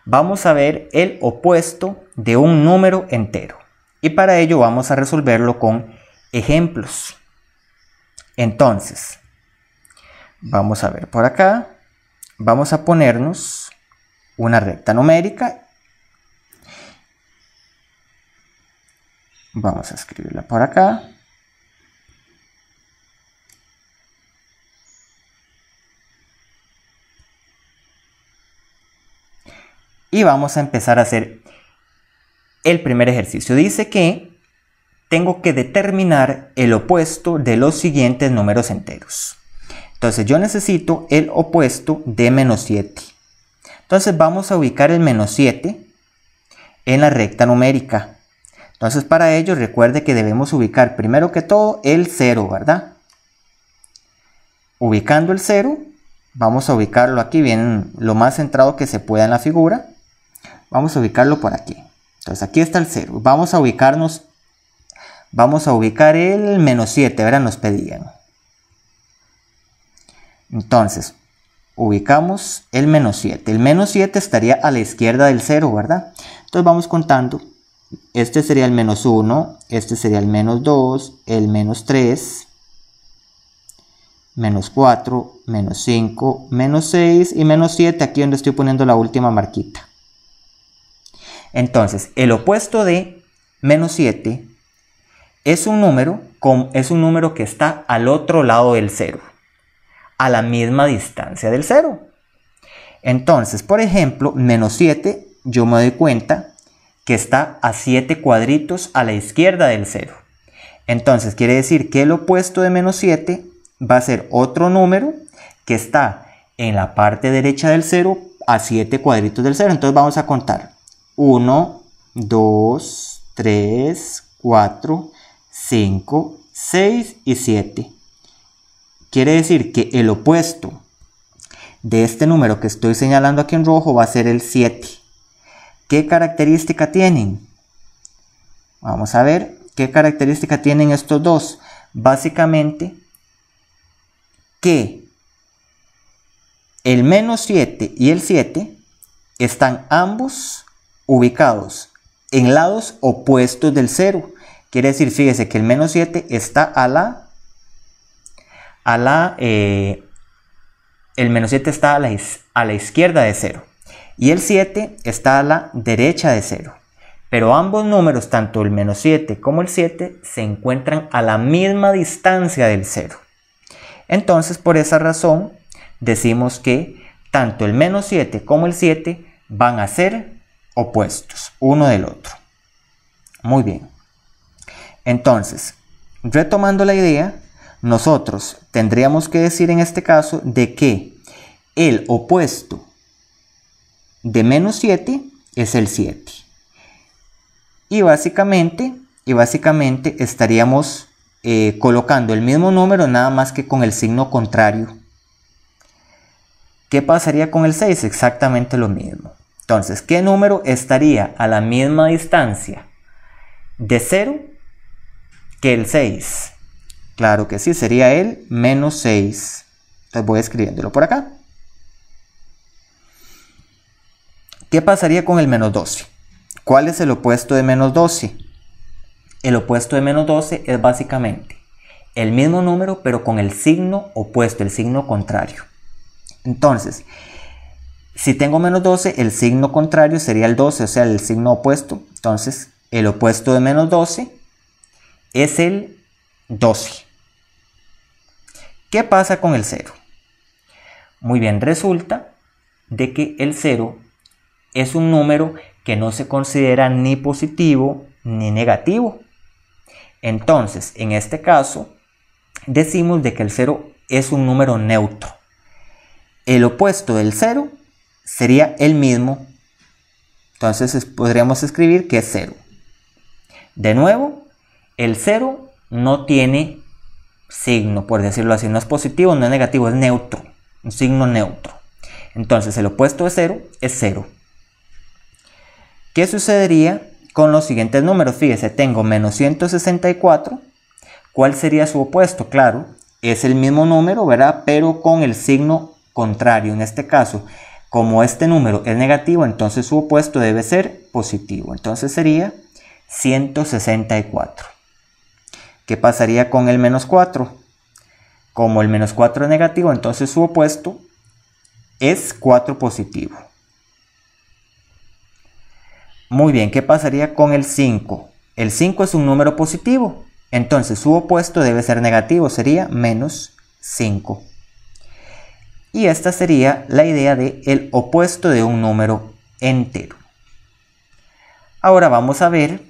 Vamos a ver el opuesto de un número entero. Y para ello vamos a resolverlo con ejemplos. Entonces, vamos a ver por acá. Vamos a ponernos una recta numérica. Vamos a escribirla por acá. Y vamos a empezar a hacer el primer ejercicio. Dice que tengo que determinar el opuesto de los siguientes números enteros. Entonces yo necesito el opuesto de menos 7. Entonces vamos a ubicar el menos 7 en la recta numérica. Entonces para ello recuerde que debemos ubicar primero que todo el 0, ¿verdad? Ubicando el 0, vamos a ubicarlo aquí bien lo más centrado que se pueda en la figura. Vamos a ubicarlo por aquí. Entonces aquí está el 0. Vamos a ubicar el menos 7, ¿verdad? Nos pedían. Entonces, ubicamos el menos 7. El menos 7 estaría a la izquierda del 0, ¿verdad? Entonces vamos contando. Este sería el menos 1, este sería el menos 2, el menos 3, menos 4, menos 5, menos 6 y menos 7, aquí donde estoy poniendo la última marquita. Entonces, el opuesto de menos 7 es un número que está al otro lado del 0, a la misma distancia del 0. Entonces, por ejemplo, menos 7, yo me doy cuenta que está a 7 cuadritos a la izquierda del 0. Entonces, quiere decir que el opuesto de menos 7 va a ser otro número que está en la parte derecha del 0 a 7 cuadritos del 0. Entonces, vamos a contar. 1, 2, 3, 4, 5, 6 y 7. Quiere decir que el opuesto de este número que estoy señalando aquí en rojo va a ser el 7. ¿Qué característica tienen? Vamos a ver qué característica tienen estos dos. Básicamente que el menos 7 y el 7 están ambos ubicados en lados opuestos del 0. Quiere decir, fíjese que el menos 7 está el menos 7 está a la izquierda de 0 y el 7 está a la derecha de 0. Pero ambos números, tanto el menos 7 como el 7, se encuentran a la misma distancia del 0. Entonces, por esa razón, decimos que tanto el menos 7 como el 7 van a ser opuestos uno del otro. Muy bien. Entonces, retomando la idea, nosotros tendríamos que decir en este caso de que el opuesto de menos 7 es el 7. Y básicamente estaríamos colocando el mismo número, nada más que con el signo contrario. ¿Qué pasaría con el 6? Exactamente lo mismo. Entonces, ¿qué número estaría a la misma distancia de 0 que el 6. Claro que sí, sería el menos 6. Entonces voy escribiéndolo por acá. ¿Qué pasaría con el menos 12? ¿Cuál es el opuesto de menos 12? El opuesto de menos 12 es básicamente el mismo número, pero con el signo opuesto, el signo contrario. Entonces, si tengo menos 12, el signo contrario sería el 12, o sea, el signo opuesto. Entonces, el opuesto de menos 12 es el 12. ¿Qué pasa con el 0? Muy bien, resulta de que el 0 es un número que no se considera ni positivo ni negativo. Entonces, en este caso, decimos de que el 0 es un número neutro. El opuesto del 0 sería el mismo. Entonces podríamos escribir que es 0. De nuevo, el 0 no tiene signo, por decirlo así. No es positivo, no es negativo, es neutro. Un signo neutro. Entonces el opuesto de 0 es 0. ¿Qué sucedería con los siguientes números? Fíjese, tengo menos 164. ¿Cuál sería su opuesto? Claro, es el mismo número, ¿verdad? Pero con el signo contrario. En este caso, como este número es negativo, entonces su opuesto debe ser positivo. Entonces sería 164. ¿Qué pasaría con el menos 4? Como el menos 4 es negativo, entonces su opuesto es 4 positivo. Muy bien, ¿qué pasaría con el 5? El 5 es un número positivo, entonces su opuesto debe ser negativo, sería menos 5. Y esta sería la idea de el opuesto de un número entero. Ahora vamos a ver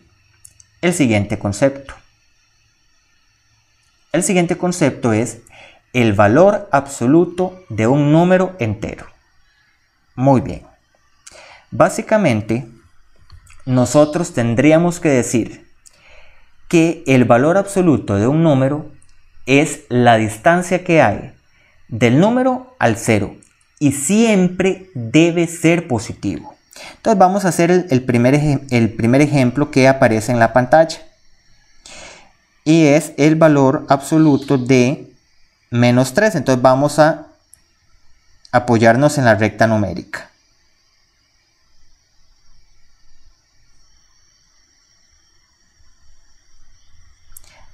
el siguiente concepto. El siguiente concepto es el valor absoluto de un número entero. Muy bien. Básicamente, nosotros tendríamos que decir que el valor absoluto de un número es la distancia que hay del número al 0 y siempre debe ser positivo. Entonces vamos a hacer el primer ejemplo que aparece en la pantalla. Y es el valor absoluto de menos 3. Entonces vamos a apoyarnos en la recta numérica.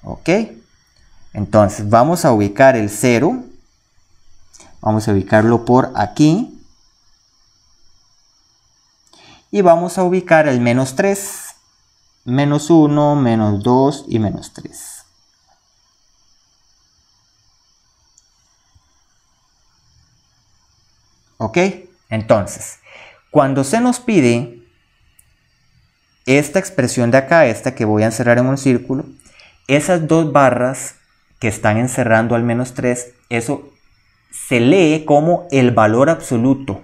Ok. Entonces vamos a ubicar el 0. Vamos a ubicarlo por aquí. Y vamos a ubicar el menos 3. Menos 1, menos 2 y menos 3. ¿Ok? Entonces, cuando se nos pide esta expresión de acá, esta que voy a encerrar en un círculo, esas dos barras que están encerrando al menos 3, eso se lee como el valor absoluto.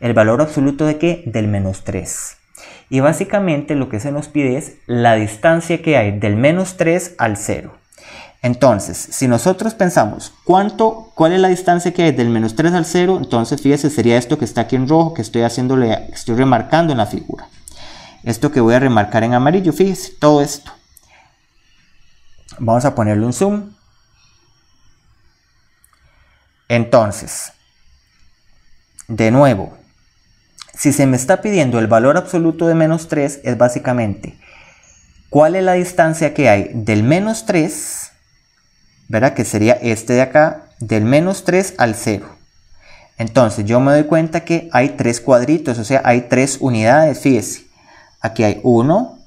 ¿El valor absoluto de qué? Del menos 3. Y básicamente lo que se nos pide es la distancia que hay del menos 3 al 0. Entonces, si nosotros pensamos cuál es la distancia que hay del menos 3 al 0, entonces fíjese, sería esto que está aquí en rojo, que estoy remarcando en la figura. Esto que voy a remarcar en amarillo, fíjese, todo esto. Vamos a ponerle un zoom. Entonces, de nuevo, si se me está pidiendo el valor absoluto de menos 3, es básicamente cuál es la distancia que hay del menos 3, ¿verdad? Que sería este de acá, del menos 3 al 0. Entonces yo me doy cuenta que hay 3 cuadritos, o sea, hay 3 unidades, fíjese. Aquí hay 1,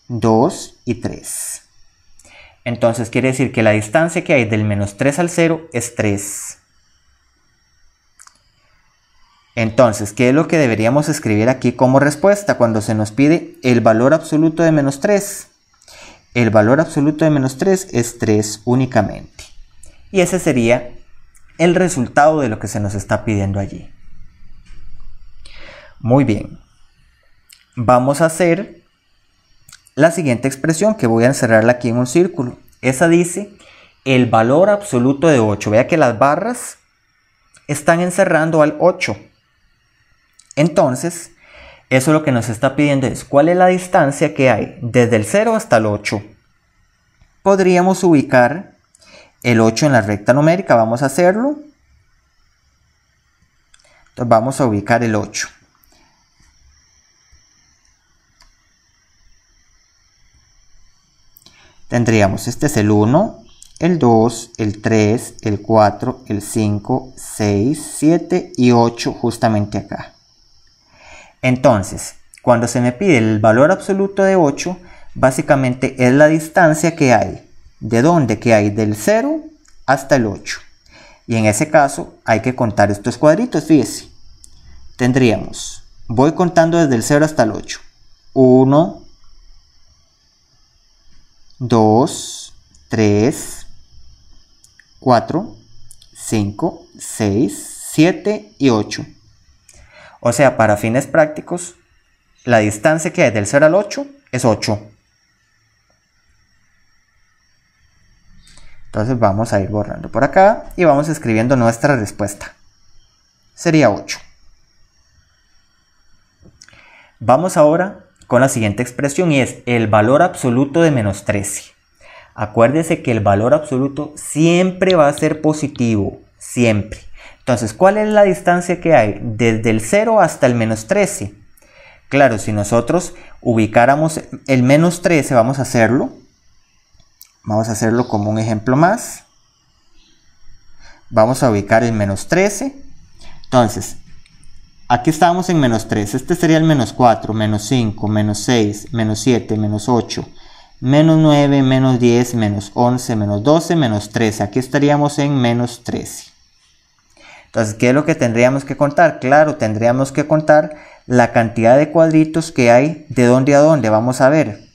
2 y 3. Entonces quiere decir que la distancia que hay del menos 3 al 0 es 3. Entonces, ¿qué es lo que deberíamos escribir aquí como respuesta cuando se nos pide el valor absoluto de menos 3? El valor absoluto de menos 3 es 3 únicamente. Y ese sería el resultado de lo que se nos está pidiendo allí. Muy bien. Vamos a hacer la siguiente expresión, que voy a encerrarla aquí en un círculo. Esa dice el valor absoluto de 8. Vea que las barras están encerrando al 8. Entonces, eso lo que nos está pidiendo es cuál es la distancia que hay desde el 0 hasta el 8. podríamos ubicar el 8 en la recta numérica. Vamos a hacerlo. Entonces vamos a ubicar el 8. Tendríamos, este es el 1, el 2, el 3, el 4, el 5, 6, 7 y 8 justamente acá. Entonces, cuando se me pide el valor absoluto de 8, básicamente es la distancia que hay. ¿De dónde? Que hay del 0 hasta el 8. Y en ese caso hay que contar estos cuadritos, fíjese. Tendríamos, voy contando desde el 0 hasta el 8. 1, 2, 3, 4, 5, 6, 7 y 8. O sea, para fines prácticos, la distancia que hay del 0 al 8 es 8. Entonces vamos a ir borrando por acá y vamos escribiendo nuestra respuesta. Sería 8. Vamos ahora con la siguiente expresión y es el valor absoluto de menos 13. Acuérdese que el valor absoluto siempre va a ser positivo, siempre. Entonces, ¿cuál es la distancia que hay desde el 0 hasta el menos 13? Claro, si nosotros ubicáramos el menos 13, vamos a hacerlo como un ejemplo más. Vamos a ubicar el menos 13. Entonces, aquí estábamos en menos 3, este sería el menos 4, menos 5, menos 6, menos 7, menos 8, menos 9, menos 10, menos 11, menos 12, menos 13. Aquí estaríamos en menos 13. Entonces, ¿qué es lo que tendríamos que contar? Claro, tendríamos que contar la cantidad de cuadritos que hay de dónde a dónde. Vamos a ver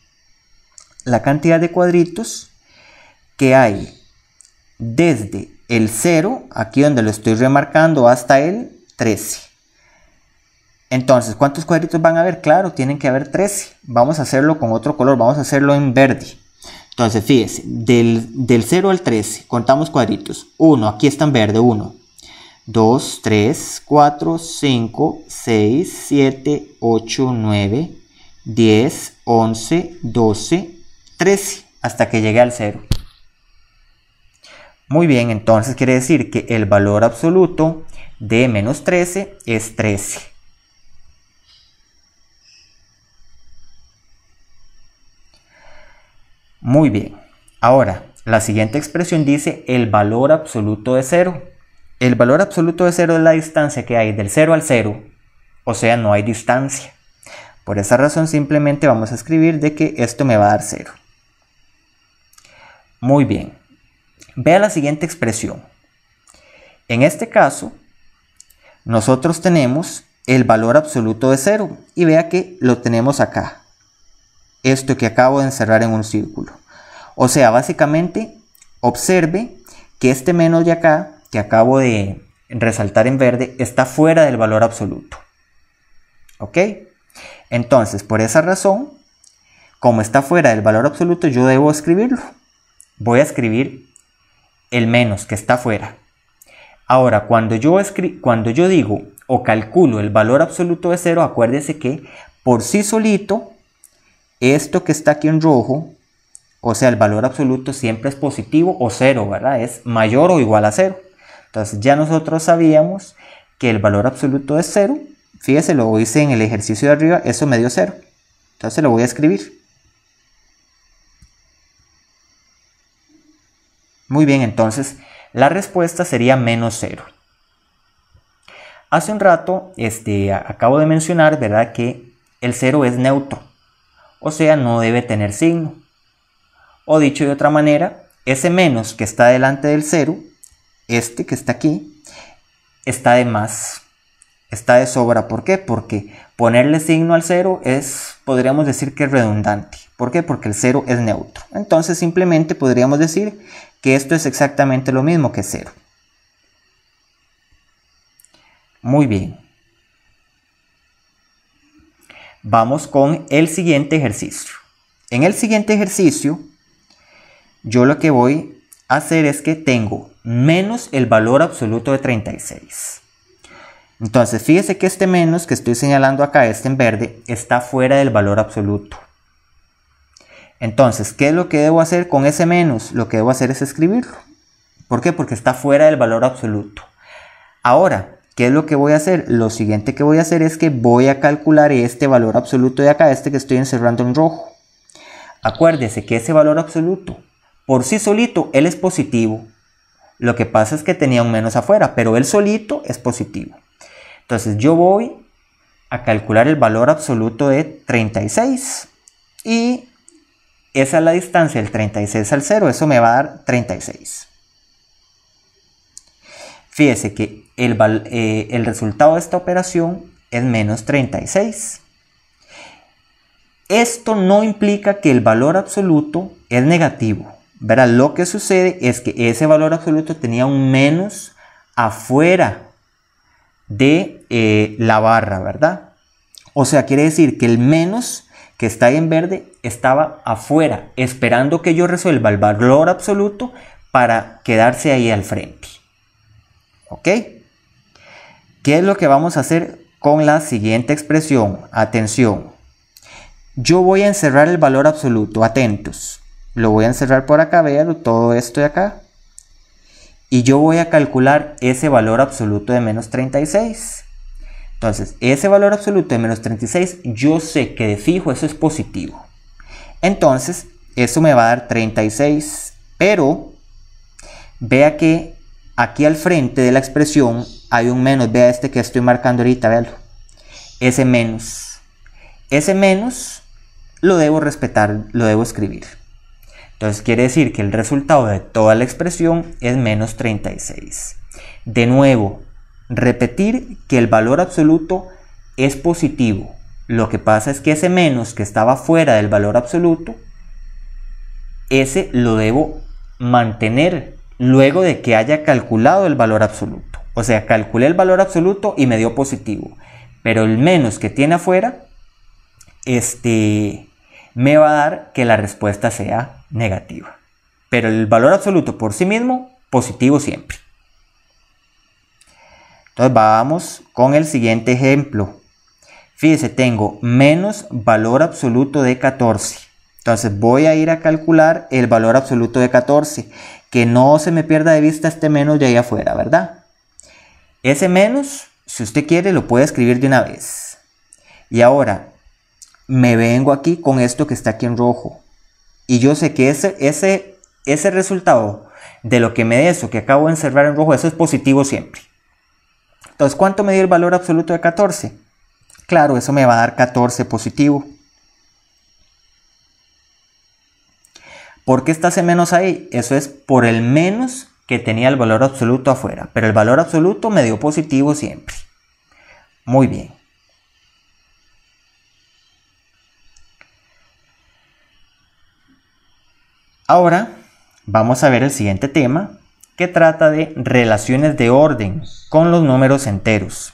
la cantidad de cuadritos que hay desde el 0, aquí donde lo estoy remarcando, hasta el 13. Entonces, ¿cuántos cuadritos van a haber? Claro, tienen que haber 13. Vamos a hacerlo con otro color, vamos a hacerlo en verde. Entonces, fíjese, del 0 al 13, contamos cuadritos. 1, aquí está en verde, 1, 2, 3, 4, 5, 6, 7, 8, 9, 10, 11, 12, 13, hasta que llegue al 0. Muy bien, entonces quiere decir que el valor absoluto de menos 13 es 13. Muy bien, ahora la siguiente expresión dice el valor absoluto de 0. El valor absoluto de 0 es la distancia que hay del 0 al 0, o sea, no hay distancia. Por esa razón simplemente vamos a escribir de que esto me va a dar 0. Muy bien, vea la siguiente expresión. En este caso, nosotros tenemos el valor absoluto de 0 y vea que lo tenemos acá. Esto que acabo de encerrar en un círculo. O sea, básicamente, observe que este menos de acá, que acabo de resaltar en verde, está fuera del valor absoluto. ¿Ok? Entonces, por esa razón, como está fuera del valor absoluto, yo debo escribirlo. Voy a escribir el menos que está fuera. Ahora, cuando yo digo o calculo el valor absoluto de 0, acuérdese que por sí solito, esto que está aquí en rojo, o sea, el valor absoluto siempre es positivo o 0, ¿verdad? Es mayor o igual a 0. Entonces ya nosotros sabíamos que el valor absoluto es 0. Fíjese, lo hice en el ejercicio de arriba, eso me dio 0. Entonces lo voy a escribir. Muy bien, entonces la respuesta sería menos 0. Hace un rato acabo de mencionar, ¿verdad?, que el 0 es neutro. O sea, no debe tener signo. O dicho de otra manera, ese menos que está delante del 0, este que está aquí, está de más, está de sobra. ¿Por qué? Porque ponerle signo al 0 podríamos decir que es redundante. ¿Por qué? Porque el 0 es neutro. Entonces simplemente podríamos decir que esto es exactamente lo mismo que 0. Muy bien. Vamos con el siguiente ejercicio. En el siguiente ejercicio, yo lo que voy a hacer es que tengo menos el valor absoluto de 36. Entonces, fíjese que este menos que estoy señalando acá, este en verde, está fuera del valor absoluto. Entonces, ¿qué es lo que debo hacer con ese menos? Lo que debo hacer es escribirlo. ¿Por qué? Porque está fuera del valor absoluto. Ahora, ¿qué es lo que voy a hacer? Lo siguiente que voy a hacer es que voy a calcular este valor absoluto de acá, este que estoy encerrando en rojo. Acuérdese que ese valor absoluto, por sí solito, él es positivo. Lo que pasa es que tenía un menos afuera, pero él solito es positivo. Entonces yo voy a calcular el valor absoluto de 36. Y esa es la distancia del 36 al 0. Eso me va a dar 36. Fíjese que el resultado de esta operación es menos 36. Esto no implica que el valor absoluto es negativo. Verá, lo que sucede es que ese valor absoluto tenía un menos afuera de la barra, ¿verdad? O sea, quiere decir que el menos que está ahí en verde estaba afuera, esperando que yo resuelva el valor absoluto para quedarse ahí al frente. ¿Ok? ¿Qué es lo que vamos a hacer con la siguiente expresión? Atención. Yo voy a encerrar el valor absoluto, atentos. Lo voy a encerrar por acá, vean todo esto de acá. Y yo voy a calcular ese valor absoluto de menos 36. Entonces, ese valor absoluto de menos 36, yo sé que de fijo eso es positivo. Entonces, eso me va a dar 36. Pero, vea que aquí al frente de la expresión hay un menos. Vea este que estoy marcando ahorita, véalo. Ese menos. Ese menos lo debo respetar, lo debo escribir. Entonces quiere decir que el resultado de toda la expresión es menos 36. De nuevo, repetir que el valor absoluto es positivo. Lo que pasa es que ese menos que estaba fuera del valor absoluto, ese lo debo mantener luego de que haya calculado el valor absoluto. O sea, calculé el valor absoluto y me dio positivo. Pero el menos que tiene afuera, me va a dar que la respuesta sea negativa. Pero el valor absoluto por sí mismo, positivo siempre. Entonces vamos con el siguiente ejemplo. Fíjese, tengo menos valor absoluto de 14. Entonces voy a ir a calcular el valor absoluto de 14. Que no se me pierda de vista este menos de ahí afuera, ¿verdad? Ese menos, si usted quiere, lo puede escribir de una vez. Y ahora me vengo aquí con esto que está aquí en rojo. Y yo sé que ese resultado de lo que me dé eso que acabo de encerrar en rojo, eso es positivo siempre. Entonces, ¿cuánto me dio el valor absoluto de 14? Claro, eso me va a dar 14 positivo. ¿Por qué está ese menos ahí? Eso es por el menos que tenía el valor absoluto afuera. Pero el valor absoluto me dio positivo siempre. Muy bien. Ahora vamos a ver el siguiente tema, que trata de relaciones de orden con los números enteros.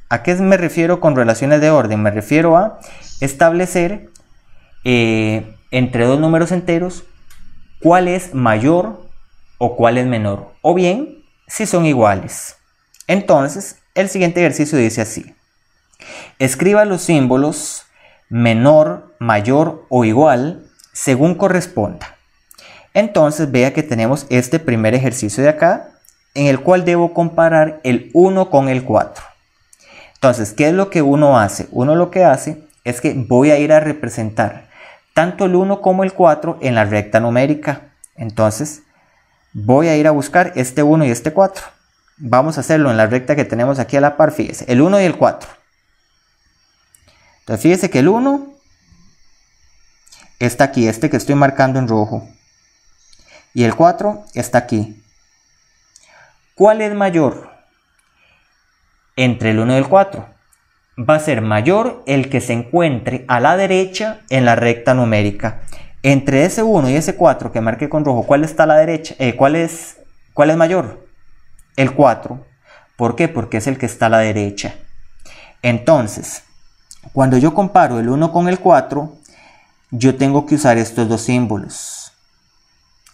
¿A qué me refiero con relaciones de orden? Me refiero a establecer entre dos números enteros cuál es mayor o cuál es menor, o bien si son iguales. Entonces, el siguiente ejercicio dice así: escriba los símbolos menor, mayor o igual según corresponda. Entonces vea que tenemos este primer ejercicio de acá, en el cual debo comparar el 1 con el 4. Entonces, ¿qué es lo que uno hace? Uno lo que hace es que voy a ir a representar tanto el 1 como el 4 en la recta numérica. Entonces, voy a ir a buscar este 1 y este 4. Vamos a hacerlo en la recta que tenemos aquí a la par, fíjese, el 1 y el 4. Entonces, fíjese que el 1 está aquí, este que estoy marcando en rojo. Y el 4 está aquí. ¿Cuál es mayor entre el 1 y el 4? Va a ser mayor el que se encuentre a la derecha en la recta numérica. Entre ese 1 y ese 4 que marqué con rojo, ¿cuál está a la derecha? ¿Cuál es mayor? El 4. ¿Por qué? Porque es el que está a la derecha. Entonces, cuando yo comparo el 1 con el 4, yo tengo que usar estos dos símbolos.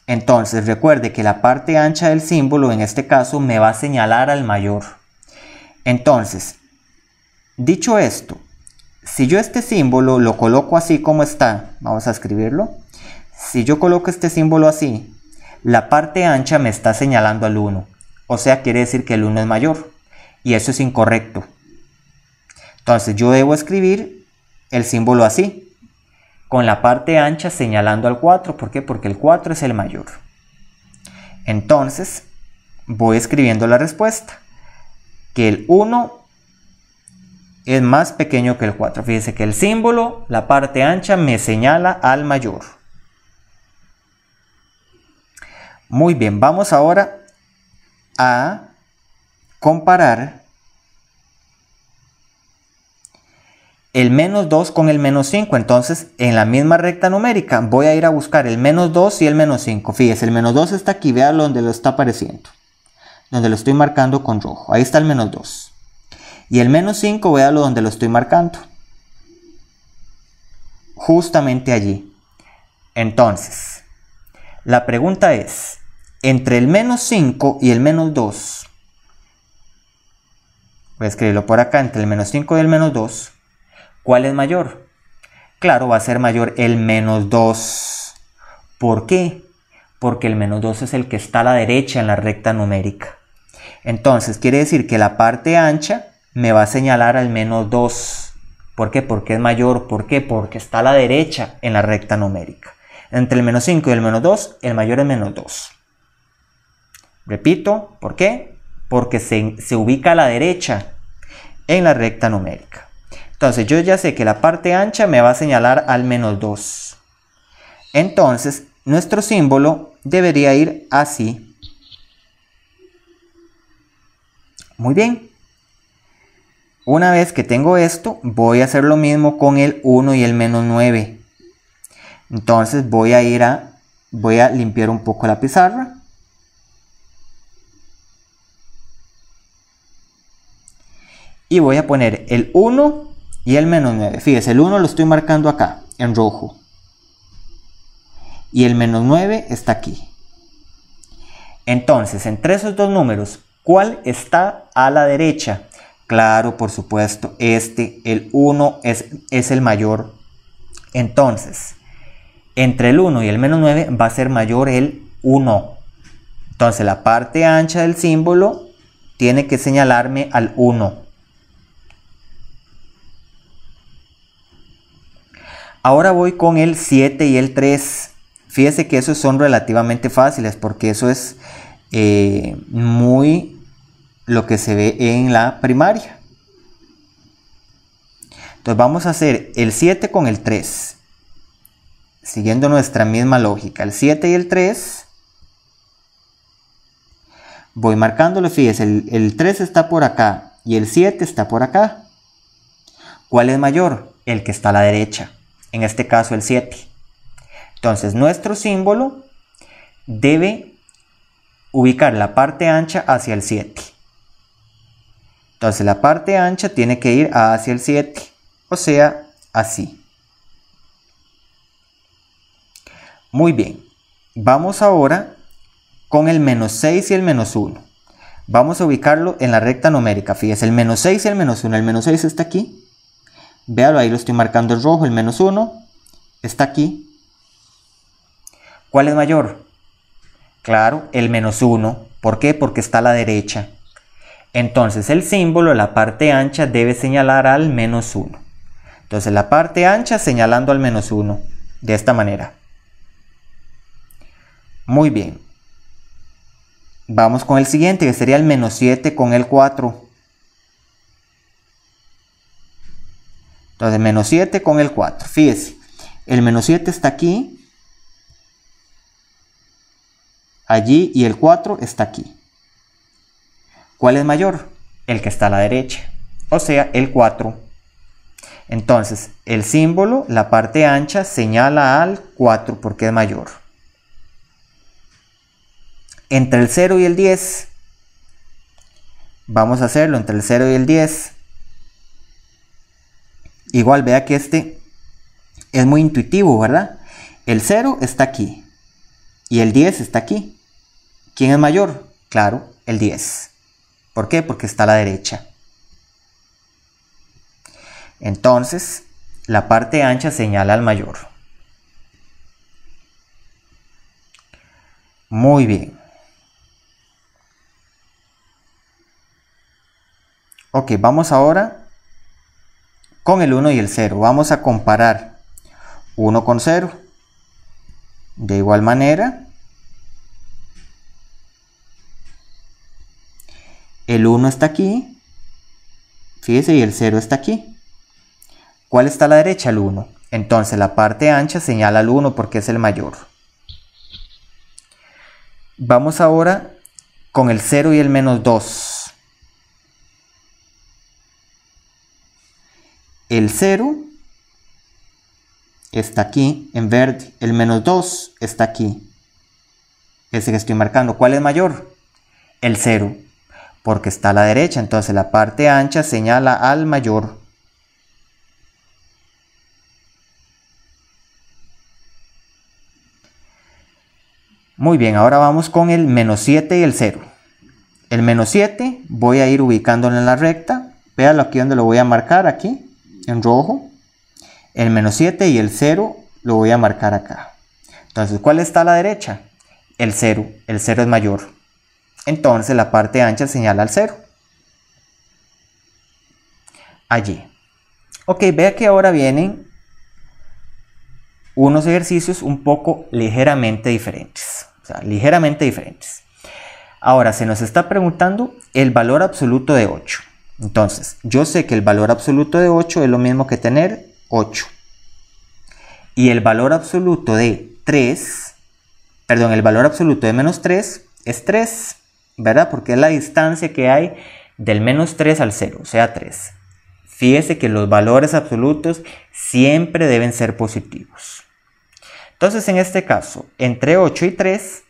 Entonces recuerde que la parte ancha del símbolo en este caso me va a señalar al mayor. Entonces, dicho esto, si yo este símbolo lo coloco así como está, vamos a escribirlo. Si yo coloco este símbolo así, la parte ancha me está señalando al 1. O sea, quiere decir que el 1 es mayor. Y eso es incorrecto. Entonces yo debo escribir el símbolo así, con la parte ancha señalando al 4. ¿Por qué? Porque el 4 es el mayor. Entonces voy escribiendo la respuesta, que el 1 es más pequeño que el 4. Fíjense que el símbolo, la parte ancha, me señala al mayor. Muy bien, vamos ahora a comparar el menos 2 con el menos 5. Entonces, en la misma recta numérica voy a ir a buscar el menos 2 y el menos 5. Fíjense, el menos 2 está aquí, vean donde lo está apareciendo, donde lo estoy marcando con rojo. Ahí está el menos 2. Y el menos 5, véalo donde lo estoy marcando, justamente allí. Entonces, la pregunta es, entre el menos 5 y el menos 2, voy a escribirlo por acá, entre el menos 5 y el menos 2, ¿cuál es mayor? Claro, va a ser mayor el menos 2. ¿Por qué? Porque el menos 2 es el que está a la derecha en la recta numérica. Entonces, quiere decir que la parte ancha me va a señalar al menos 2. ¿Por qué? Porque es mayor. ¿Por qué? Porque está a la derecha en la recta numérica. Entre el menos 5 y el menos 2, el mayor es menos 2. Repito, ¿por qué? Porque se ubica a la derecha en la recta numérica. Entonces yo ya sé que la parte ancha me va a señalar al menos 2. Entonces nuestro símbolo debería ir así. Muy bien. Una vez que tengo esto, voy a hacer lo mismo con el 1 y el menos 9. Entonces voy a limpiar un poco la pizarra. Y voy a poner el 1 y el menos 9. Fíjese, el 1 lo estoy marcando acá, en rojo. Y el menos 9 está aquí. Entonces, entre esos dos números, ¿cuál está a la derecha? Claro, por supuesto, el 1 es el mayor. Entonces, entre el 1 y el menos 9 va a ser mayor el 1. Entonces, la parte ancha del símbolo tiene que señalarme al 1. Ahora voy con el 7 y el 3. Fíjese que esos son relativamente fáciles porque eso es muy lo que se ve en la primaria. Entonces vamos a hacer el 7 con el 3. Siguiendo nuestra misma lógica. El 7 y el 3. Voy marcándolo. Fíjese, el 3 está por acá y el 7 está por acá. ¿Cuál es mayor? El que está a la derecha. En este caso el 7. Entonces nuestro símbolo debe ubicar la parte ancha hacia el 7. Entonces la parte ancha tiene que ir hacia el 7. O sea, así. Muy bien. Vamos ahora con el menos 6 y el menos 1. Vamos a ubicarlo en la recta numérica. Fíjese, el menos 6 y el menos 1. El menos 6 está aquí. Véalo, ahí lo estoy marcando en rojo. El menos 1 está aquí. ¿Cuál es mayor? Claro, el menos 1. ¿Por qué? Porque está a la derecha. Entonces el símbolo, la parte ancha, debe señalar al menos 1. Entonces la parte ancha señalando al menos 1. De esta manera. Muy bien. Vamos con el siguiente, que sería el menos 7 con el 4. Entonces, menos 7 con el 4. Fíjese, el menos 7 está aquí, allí, y el 4 está aquí. ¿Cuál es mayor? El que está a la derecha, o sea, el 4. Entonces, el símbolo, la parte ancha, señala al 4 porque es mayor. Entre el 0 y el 10, vamos a hacerlo entre el 0 y el 10. Igual vea que este es muy intuitivo, ¿verdad? El 0 está aquí y el 10 está aquí. ¿Quién es mayor? Claro, el 10. ¿Por qué? Porque está a la derecha. Entonces, la parte ancha señala al mayor. Muy bien. Ok, vamos ahora con el 1 y el 0. Vamos a comparar 1 con 0. De igual manera, el 1 está aquí, fíjese, y el 0 está aquí. ¿Cuál está a la derecha? El 1. Entonces la parte ancha señala al 1 porque es el mayor. Vamos ahora con el 0 y el menos 2. El 0 está aquí en verde, el menos 2 está aquí, ese que estoy marcando. ¿Cuál es mayor? El 0, porque está a la derecha, entonces la parte ancha señala al mayor. Muy bien, ahora vamos con el menos 7 y el 0. El menos 7 voy a ir ubicándolo en la recta, véalo aquí donde lo voy a marcar, aquí en rojo. El menos 7 y el 0 lo voy a marcar acá. Entonces, ¿cuál está a la derecha? El 0. El 0 es mayor. Entonces, la parte ancha señala al 0. Allí. Ok, vea que ahora vienen unos ejercicios un poco ligeramente diferentes. O sea, ligeramente diferentes. Ahora, se nos está preguntando el valor absoluto de 8. Entonces, yo sé que el valor absoluto de 8 es lo mismo que tener 8. Y el valor absoluto de el valor absoluto de menos 3 es 3, ¿verdad? Porque es la distancia que hay del menos 3 al 0, o sea 3. Fíjese que los valores absolutos siempre deben ser positivos. Entonces, en este caso, entre 8 y 3,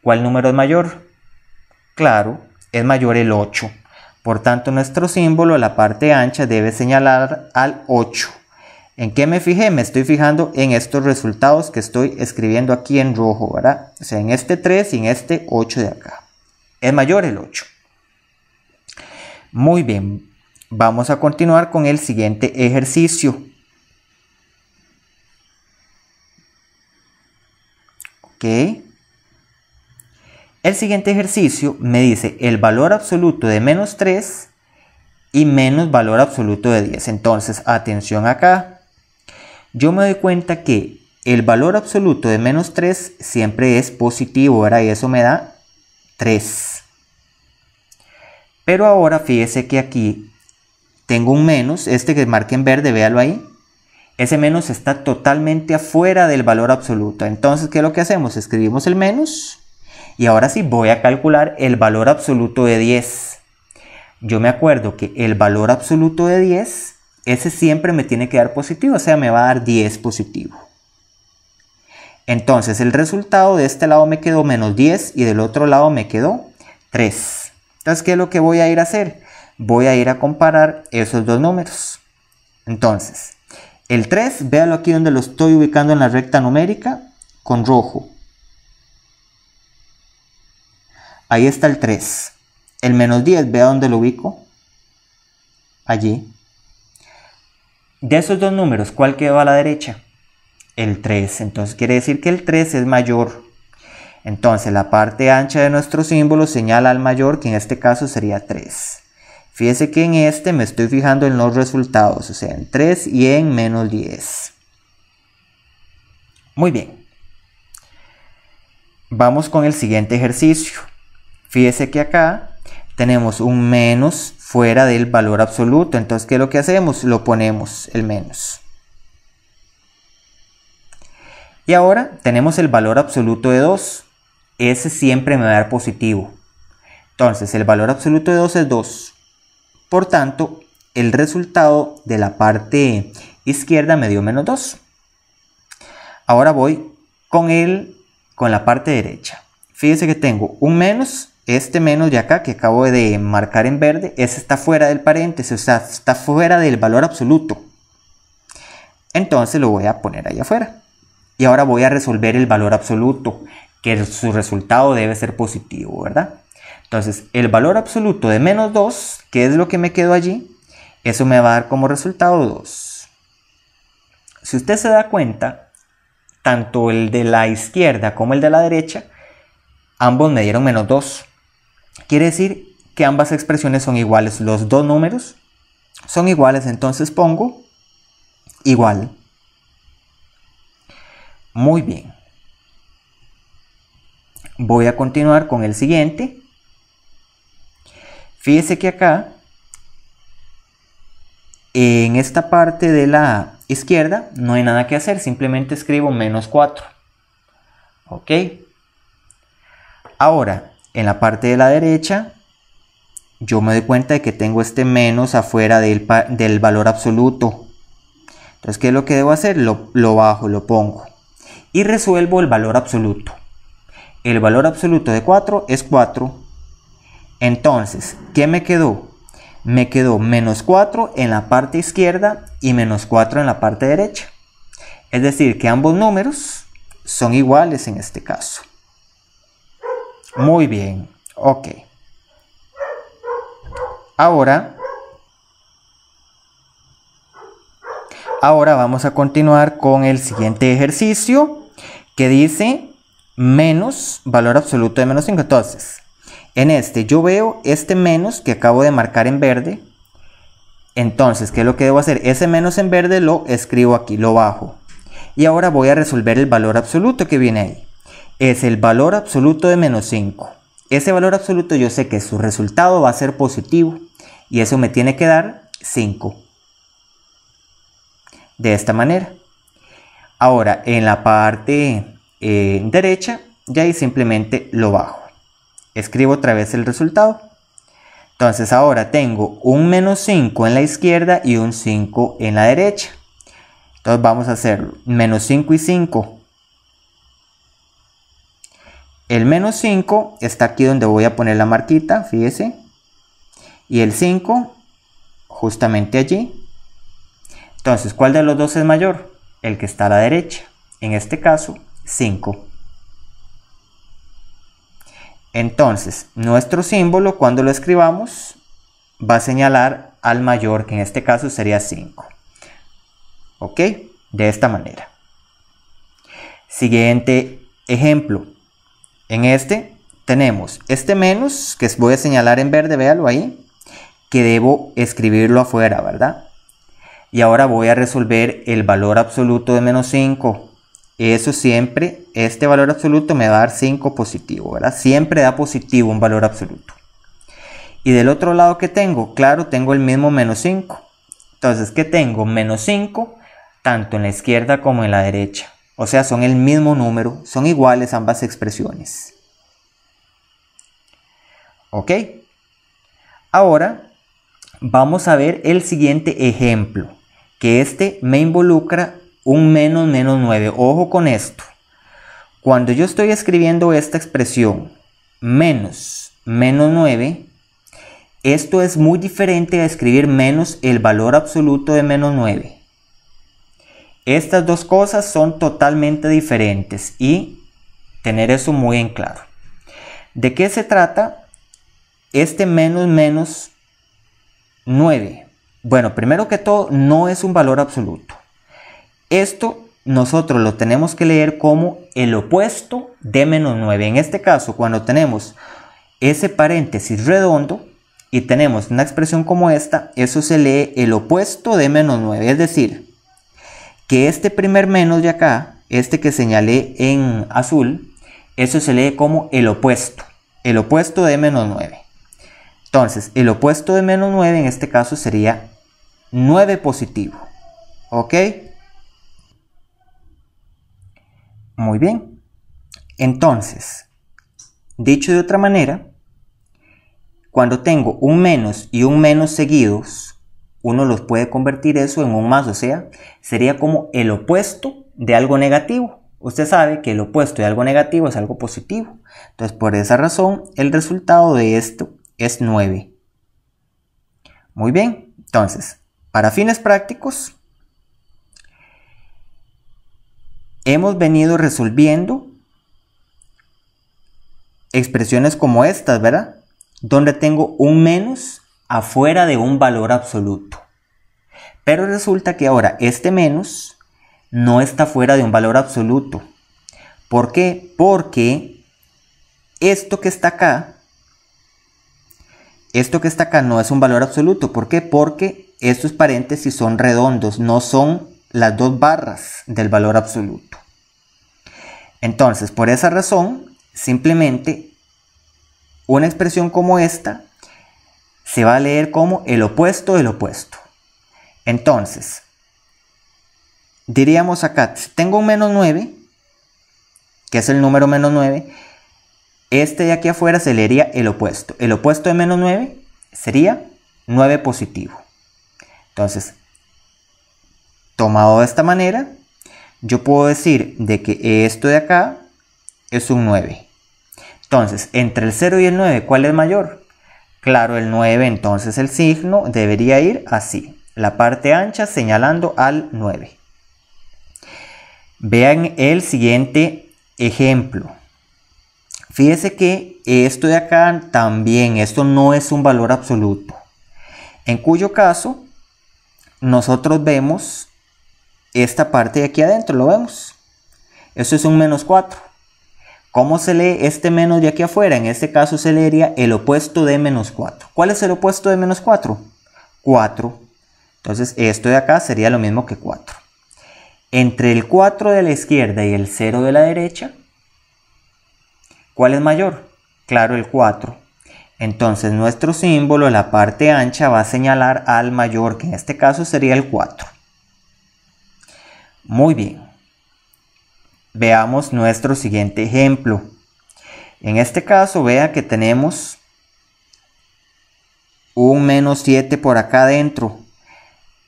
¿cuál número es mayor? Claro, es mayor el 8. Por tanto, nuestro símbolo, la parte ancha, debe señalar al 8. ¿En qué me fijé? Me estoy fijando en estos resultados que estoy escribiendo aquí en rojo, ¿verdad? O sea, en este 3 y en este 8 de acá. Es mayor el 8. Muy bien. Vamos a continuar con el siguiente ejercicio. Ok. El siguiente ejercicio me dice el valor absoluto de menos 3 y menos valor absoluto de 10. Entonces, atención acá. Yo me doy cuenta que el valor absoluto de menos 3 siempre es positivo, ¿verdad? Y eso me da 3. Pero ahora fíjese que aquí tengo un menos, este que marqué en verde, véalo ahí. Ese menos está totalmente afuera del valor absoluto. Entonces, ¿qué es lo que hacemos? Escribimos el menos y ahora sí voy a calcular el valor absoluto de 10. Yo me acuerdo que el valor absoluto de 10, ese siempre me tiene que dar positivo, o sea, me va a dar 10 positivo. Entonces, el resultado de este lado me quedó menos 10 y del otro lado me quedó 3. Entonces, ¿qué es lo que voy a ir a hacer? Voy a ir a comparar esos dos números. Entonces, el 3, véalo aquí donde lo estoy ubicando en la recta numérica, con rojo. Ahí está el 3. El menos 10, vea dónde lo ubico. Allí. De esos dos números, ¿cuál quedó a la derecha? El 3. Entonces quiere decir que el 3 es mayor. Entonces la parte ancha de nuestro símbolo señala al mayor, que en este caso sería 3. Fíjese que en este me estoy fijando en los resultados, o sea, en 3 y en menos 10. Muy bien. Vamos con el siguiente ejercicio. Fíjese que acá tenemos un menos fuera del valor absoluto. Entonces, ¿qué es lo que hacemos? Lo ponemos el menos. Y ahora tenemos el valor absoluto de 2. Ese siempre me va a dar positivo. Entonces, el valor absoluto de 2 es 2. Por tanto, el resultado de la parte izquierda me dio menos 2. Ahora voy con la parte derecha. Fíjese que tengo un menos. Este menos de acá que acabo de marcar en verde, ese está fuera del paréntesis, o sea, está fuera del valor absoluto. Entonces lo voy a poner ahí afuera. Y ahora voy a resolver el valor absoluto, que su resultado debe ser positivo, ¿verdad? Entonces, el valor absoluto de menos 2, que es lo que me quedó allí, eso me va a dar como resultado 2. Si usted se da cuenta, tanto el de la izquierda como el de la derecha ambos me dieron menos 2. Quiere decir que ambas expresiones son iguales. Los dos números son iguales, entonces pongo igual. Muy bien. Voy a continuar con el siguiente. Fíjese que acá, en esta parte de la izquierda, no hay nada que hacer. Simplemente escribo menos 4. ¿Ok? Ahora, en la parte de la derecha, yo me doy cuenta de que tengo este menos afuera del valor absoluto. Entonces, ¿qué es lo que debo hacer? Lo bajo, lo pongo. Y resuelvo el valor absoluto. El valor absoluto de 4 es 4. Entonces, ¿qué me quedó? Me quedó menos 4 en la parte izquierda y menos 4 en la parte derecha. Es decir, que ambos números son iguales en este caso. Muy bien, ok. Ahora vamos a continuar con el siguiente ejercicio que dice menos valor absoluto de menos 5. Entonces, en este yo veo este menos que acabo de marcar en verde. Entonces, ¿qué es lo que debo hacer? Ese menos en verde lo escribo aquí, lo bajo. Y ahora voy a resolver el valor absoluto que viene ahí. Es el valor absoluto de menos 5. Ese valor absoluto yo sé que su resultado va a ser positivo. Y eso me tiene que dar 5. De esta manera. Ahora, en la parte derecha, ya ahí simplemente lo bajo. Escribo otra vez el resultado. Entonces ahora tengo un menos 5 en la izquierda y un 5 en la derecha. Entonces vamos a hacerlo. Menos 5 y 5. El menos 5 está aquí donde voy a poner la marquita, fíjese. Y el 5 justamente allí. Entonces, ¿cuál de los dos es mayor? El que está a la derecha. En este caso, 5. Entonces, nuestro símbolo, cuando lo escribamos, va a señalar al mayor, que en este caso sería 5. ¿Ok? De esta manera. Siguiente ejemplo. En este tenemos este menos, que voy a señalar en verde, véalo ahí, que debo escribirlo afuera, ¿verdad? Y ahora voy a resolver el valor absoluto de menos 5. Eso siempre, este valor absoluto me va a dar 5 positivo, ¿verdad? Siempre da positivo un valor absoluto. Y del otro lado, ¿qué tengo? Claro, tengo el mismo menos 5. Entonces, ¿qué tengo? Menos 5, tanto en la izquierda como en la derecha. O sea, son el mismo número, son iguales ambas expresiones. ¿Ok? Ahora, vamos a ver el siguiente ejemplo, que este me involucra un menos 9. Ojo con esto. Cuando yo estoy escribiendo esta expresión menos 9, esto es muy diferente a escribir menos el valor absoluto de menos 9. Estas dos cosas son totalmente diferentes y tener eso muy en claro. ¿De qué se trata este menos 9? Bueno, primero que todo, no es un valor absoluto. Esto nosotros lo tenemos que leer como el opuesto de menos 9. En este caso, cuando tenemos ese paréntesis redondo y tenemos una expresión como esta, eso se lee el opuesto de menos 9. Es decir, que este primer menos de acá, este que señalé en azul, eso se lee como el opuesto de menos 9. Entonces, el opuesto de menos 9 en este caso sería 9 positivo. ¿Ok? Muy bien. Entonces, dicho de otra manera, cuando tengo un menos y un menos seguidos, uno los puede convertir eso en un más, o sea, sería como el opuesto de algo negativo. Usted sabe que el opuesto de algo negativo es algo positivo. Entonces, por esa razón, el resultado de esto es 9. Muy bien. Entonces, para fines prácticos, hemos venido resolviendo expresiones como estas, ¿verdad? Donde tengo un menos afuera de un valor absoluto. Pero resulta que ahora este menos no está fuera de un valor absoluto. ¿Por qué? Porque esto que está acá no es un valor absoluto. ¿Por qué? Porque estos paréntesis son redondos, no son las dos barras del valor absoluto. Entonces, por esa razón, simplemente una expresión como esta se va a leer como el opuesto del opuesto. Entonces, diríamos acá, si tengo un menos 9, que es el número menos 9, este de aquí afuera se leería el opuesto. El opuesto de menos 9 sería 9 positivo. Entonces, tomado de esta manera, yo puedo decir de que esto de acá es un 9. Entonces, entre el 0 y el 9, ¿cuál es mayor? Claro, el 9, entonces el signo debería ir así. La parte ancha señalando al 9. Vean el siguiente ejemplo. Fíjese que esto de acá también, esto no es un valor absoluto. En cuyo caso, nosotros vemos esta parte de aquí adentro, ¿lo vemos? Esto es un menos 4. ¿Cómo se lee este menos de aquí afuera? En este caso se leería el opuesto de menos 4. ¿Cuál es el opuesto de menos 4? 4. Entonces esto de acá sería lo mismo que 4. Entre el 4 de la izquierda y el 0 de la derecha, ¿cuál es mayor? Claro, el 4. Entonces nuestro símbolo, la parte ancha, va a señalar al mayor, que en este caso sería el 4. Muy bien. Veamos nuestro siguiente ejemplo. En este caso, vea que tenemos un menos 7 por acá adentro.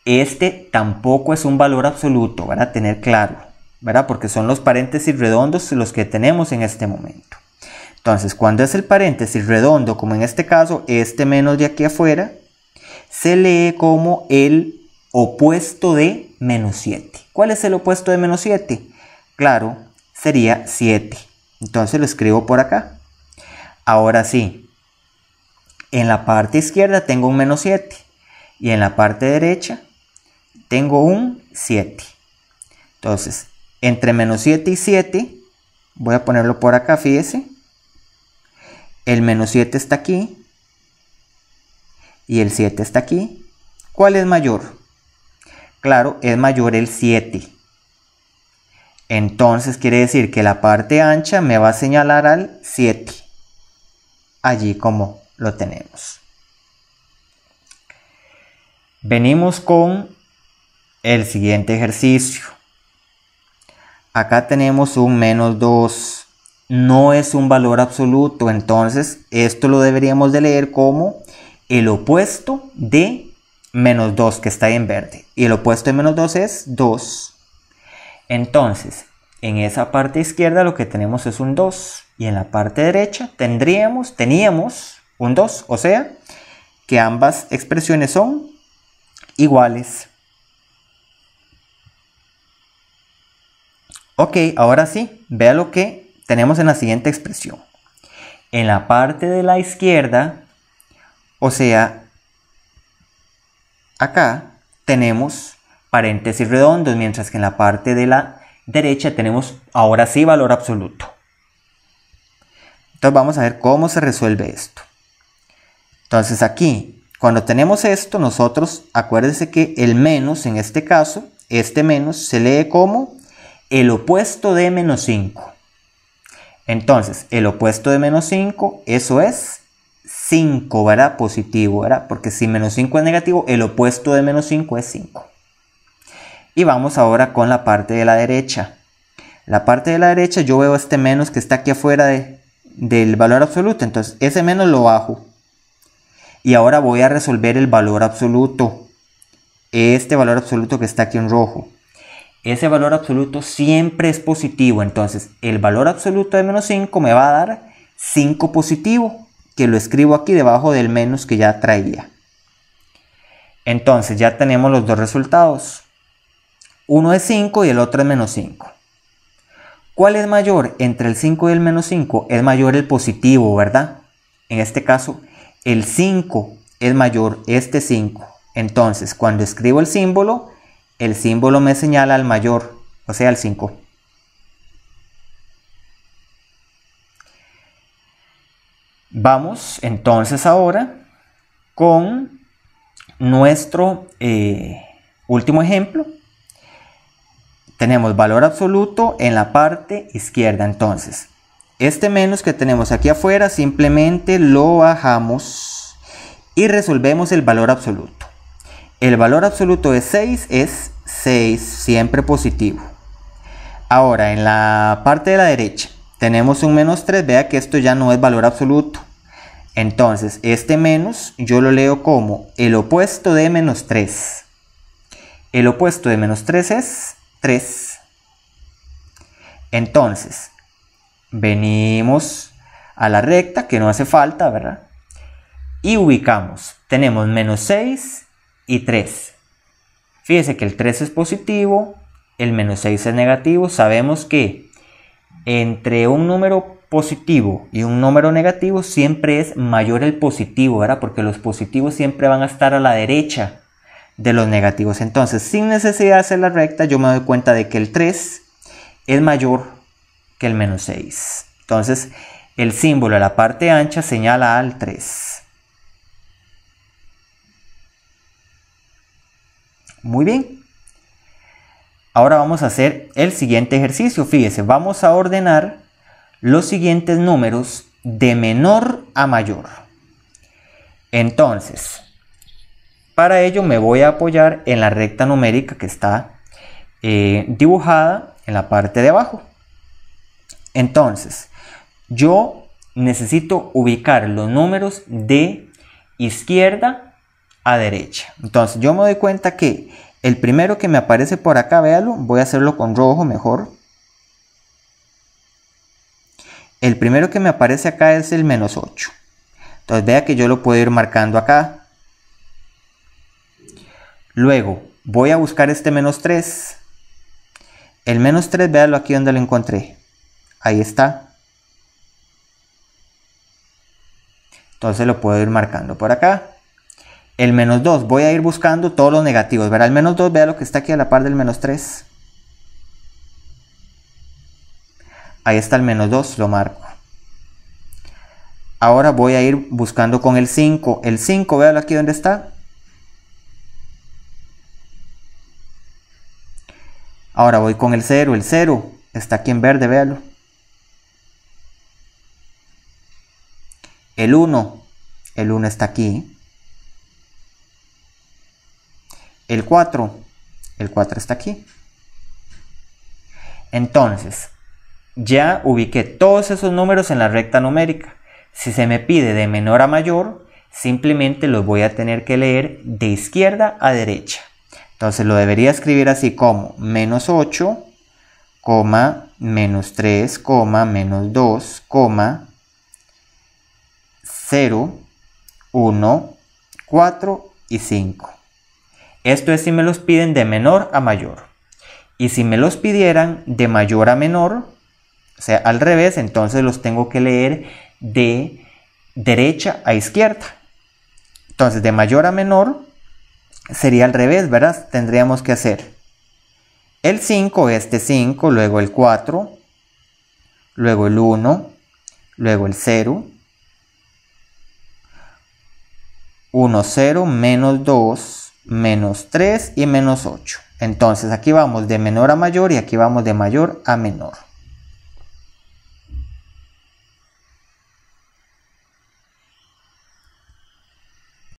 Este tampoco es un valor absoluto, ¿verdad? Tener claro, ¿verdad? Porque son los paréntesis redondos los que tenemos en este momento. Entonces, cuando es el paréntesis redondo, como en este caso, este menos de aquí afuera, se lee como el opuesto de menos 7. ¿Cuál es el opuesto de menos 7? Claro, sería 7. Entonces lo escribo por acá. Ahora sí, en la parte izquierda tengo un menos 7 y en la parte derecha tengo un 7. Entonces, entre menos 7 y 7, voy a ponerlo por acá, fíjese. El menos 7 está aquí y el 7 está aquí. ¿Cuál es mayor? Claro, es mayor el 7. Entonces quiere decir que la parte ancha me va a señalar al 7. Allí como lo tenemos. Venimos con el siguiente ejercicio. Acá tenemos un menos 2. No es un valor absoluto, entonces esto lo deberíamos de leer como el opuesto de menos 2, que está ahí en verde. Y el opuesto de menos 2 es 2. Entonces, en esa parte izquierda lo que tenemos es un 2. Y en la parte derecha teníamos un 2. O sea, que ambas expresiones son iguales. Ok, ahora sí, vea lo que tenemos en la siguiente expresión. En la parte de la izquierda, o sea, acá tenemos paréntesis redondos, mientras que en la parte de la derecha tenemos ahora sí valor absoluto. Entonces vamos a ver cómo se resuelve esto. Entonces aquí, cuando tenemos esto, nosotros, acuérdense que el menos, en este caso, este menos se lee como el opuesto de menos 5. Entonces, el opuesto de menos 5, eso es 5, ¿verdad? Positivo, ¿verdad? Porque si menos 5 es negativo, el opuesto de menos 5 es 5. Y vamos ahora con la parte de la derecha. La parte de la derecha yo veo este menos que está aquí afuera del valor absoluto. Entonces, ese menos lo bajo. Y ahora voy a resolver el valor absoluto. Este valor absoluto que está aquí en rojo. Ese valor absoluto siempre es positivo. Entonces, el valor absoluto de menos 5 me va a dar 5 positivo, que lo escribo aquí debajo del menos que ya traía. Entonces, ya tenemos los dos resultados. Uno es 5 y el otro es menos 5. ¿Cuál es mayor entre el 5 y el menos 5? Es mayor el positivo, ¿verdad? En este caso, el 5 es mayor este 5. Entonces, cuando escribo el símbolo me señala al mayor, o sea, al 5. Vamos entonces ahora con nuestro último ejemplo. Tenemos valor absoluto en la parte izquierda. Entonces, este menos que tenemos aquí afuera simplemente lo bajamos y resolvemos el valor absoluto. El valor absoluto de 6 es 6, siempre positivo. Ahora, en la parte de la derecha tenemos un menos 3. Vea que esto ya no es valor absoluto. Entonces, este menos yo lo leo como el opuesto de menos 3. El opuesto de menos 3 es 3. Entonces, venimos a la recta, que no hace falta, ¿verdad? Y ubicamos. Tenemos menos 6 y 3. Fíjese que el 3 es positivo, el menos 6 es negativo. Sabemos que entre un número positivo y un número negativo siempre es mayor el positivo, ¿verdad? Porque los positivos siempre van a estar a la derecha de los negativos. Entonces, sin necesidad de hacer la recta, yo me doy cuenta de que el 3 es mayor que el menos 6. Entonces, el símbolo de la parte ancha señala al 3. Muy bien. Ahora vamos a hacer el siguiente ejercicio. Fíjese, vamos a ordenar los siguientes números de menor a mayor. Entonces, para ello me voy a apoyar en la recta numérica que está dibujada en la parte de abajo. Entonces, yo necesito ubicar los números de izquierda a derecha. Entonces, yo me doy cuenta que el primero que me aparece por acá, véalo, voy a hacerlo con rojo mejor. El primero que me aparece acá es el menos 8. Entonces, vea que yo lo puedo ir marcando acá. Luego, voy a buscar este menos 3. El menos 3, véalo aquí donde lo encontré. Ahí está. Entonces lo puedo ir marcando por acá. El menos 2, voy a ir buscando todos los negativos. Verá el menos 2, vea lo que está aquí a la par del menos 3. Ahí está el menos 2, lo marco. Ahora voy a ir buscando con el 5. El 5, véalo aquí donde está. Ahora voy con el 0. El 0 está aquí en verde, véalo. El 1 está aquí. El 4 está aquí. Entonces, ya ubiqué todos esos números en la recta numérica. Si se me pide de menor a mayor, simplemente los voy a tener que leer de izquierda a derecha. Entonces lo debería escribir así como menos 8, menos 3, menos 2, 0, 1, 4 y 5. Esto es si me los piden de menor a mayor. Y si me los pidieran de mayor a menor, o sea, al revés, entonces los tengo que leer de derecha a izquierda. Entonces, de mayor a menor sería al revés, ¿verdad? Tendríamos que hacer el 5, este 5, luego el 4, luego el 1, luego el 0, 1, 0, menos 2, menos 3 y menos 8. Entonces aquí vamos de menor a mayor y aquí vamos de mayor a menor.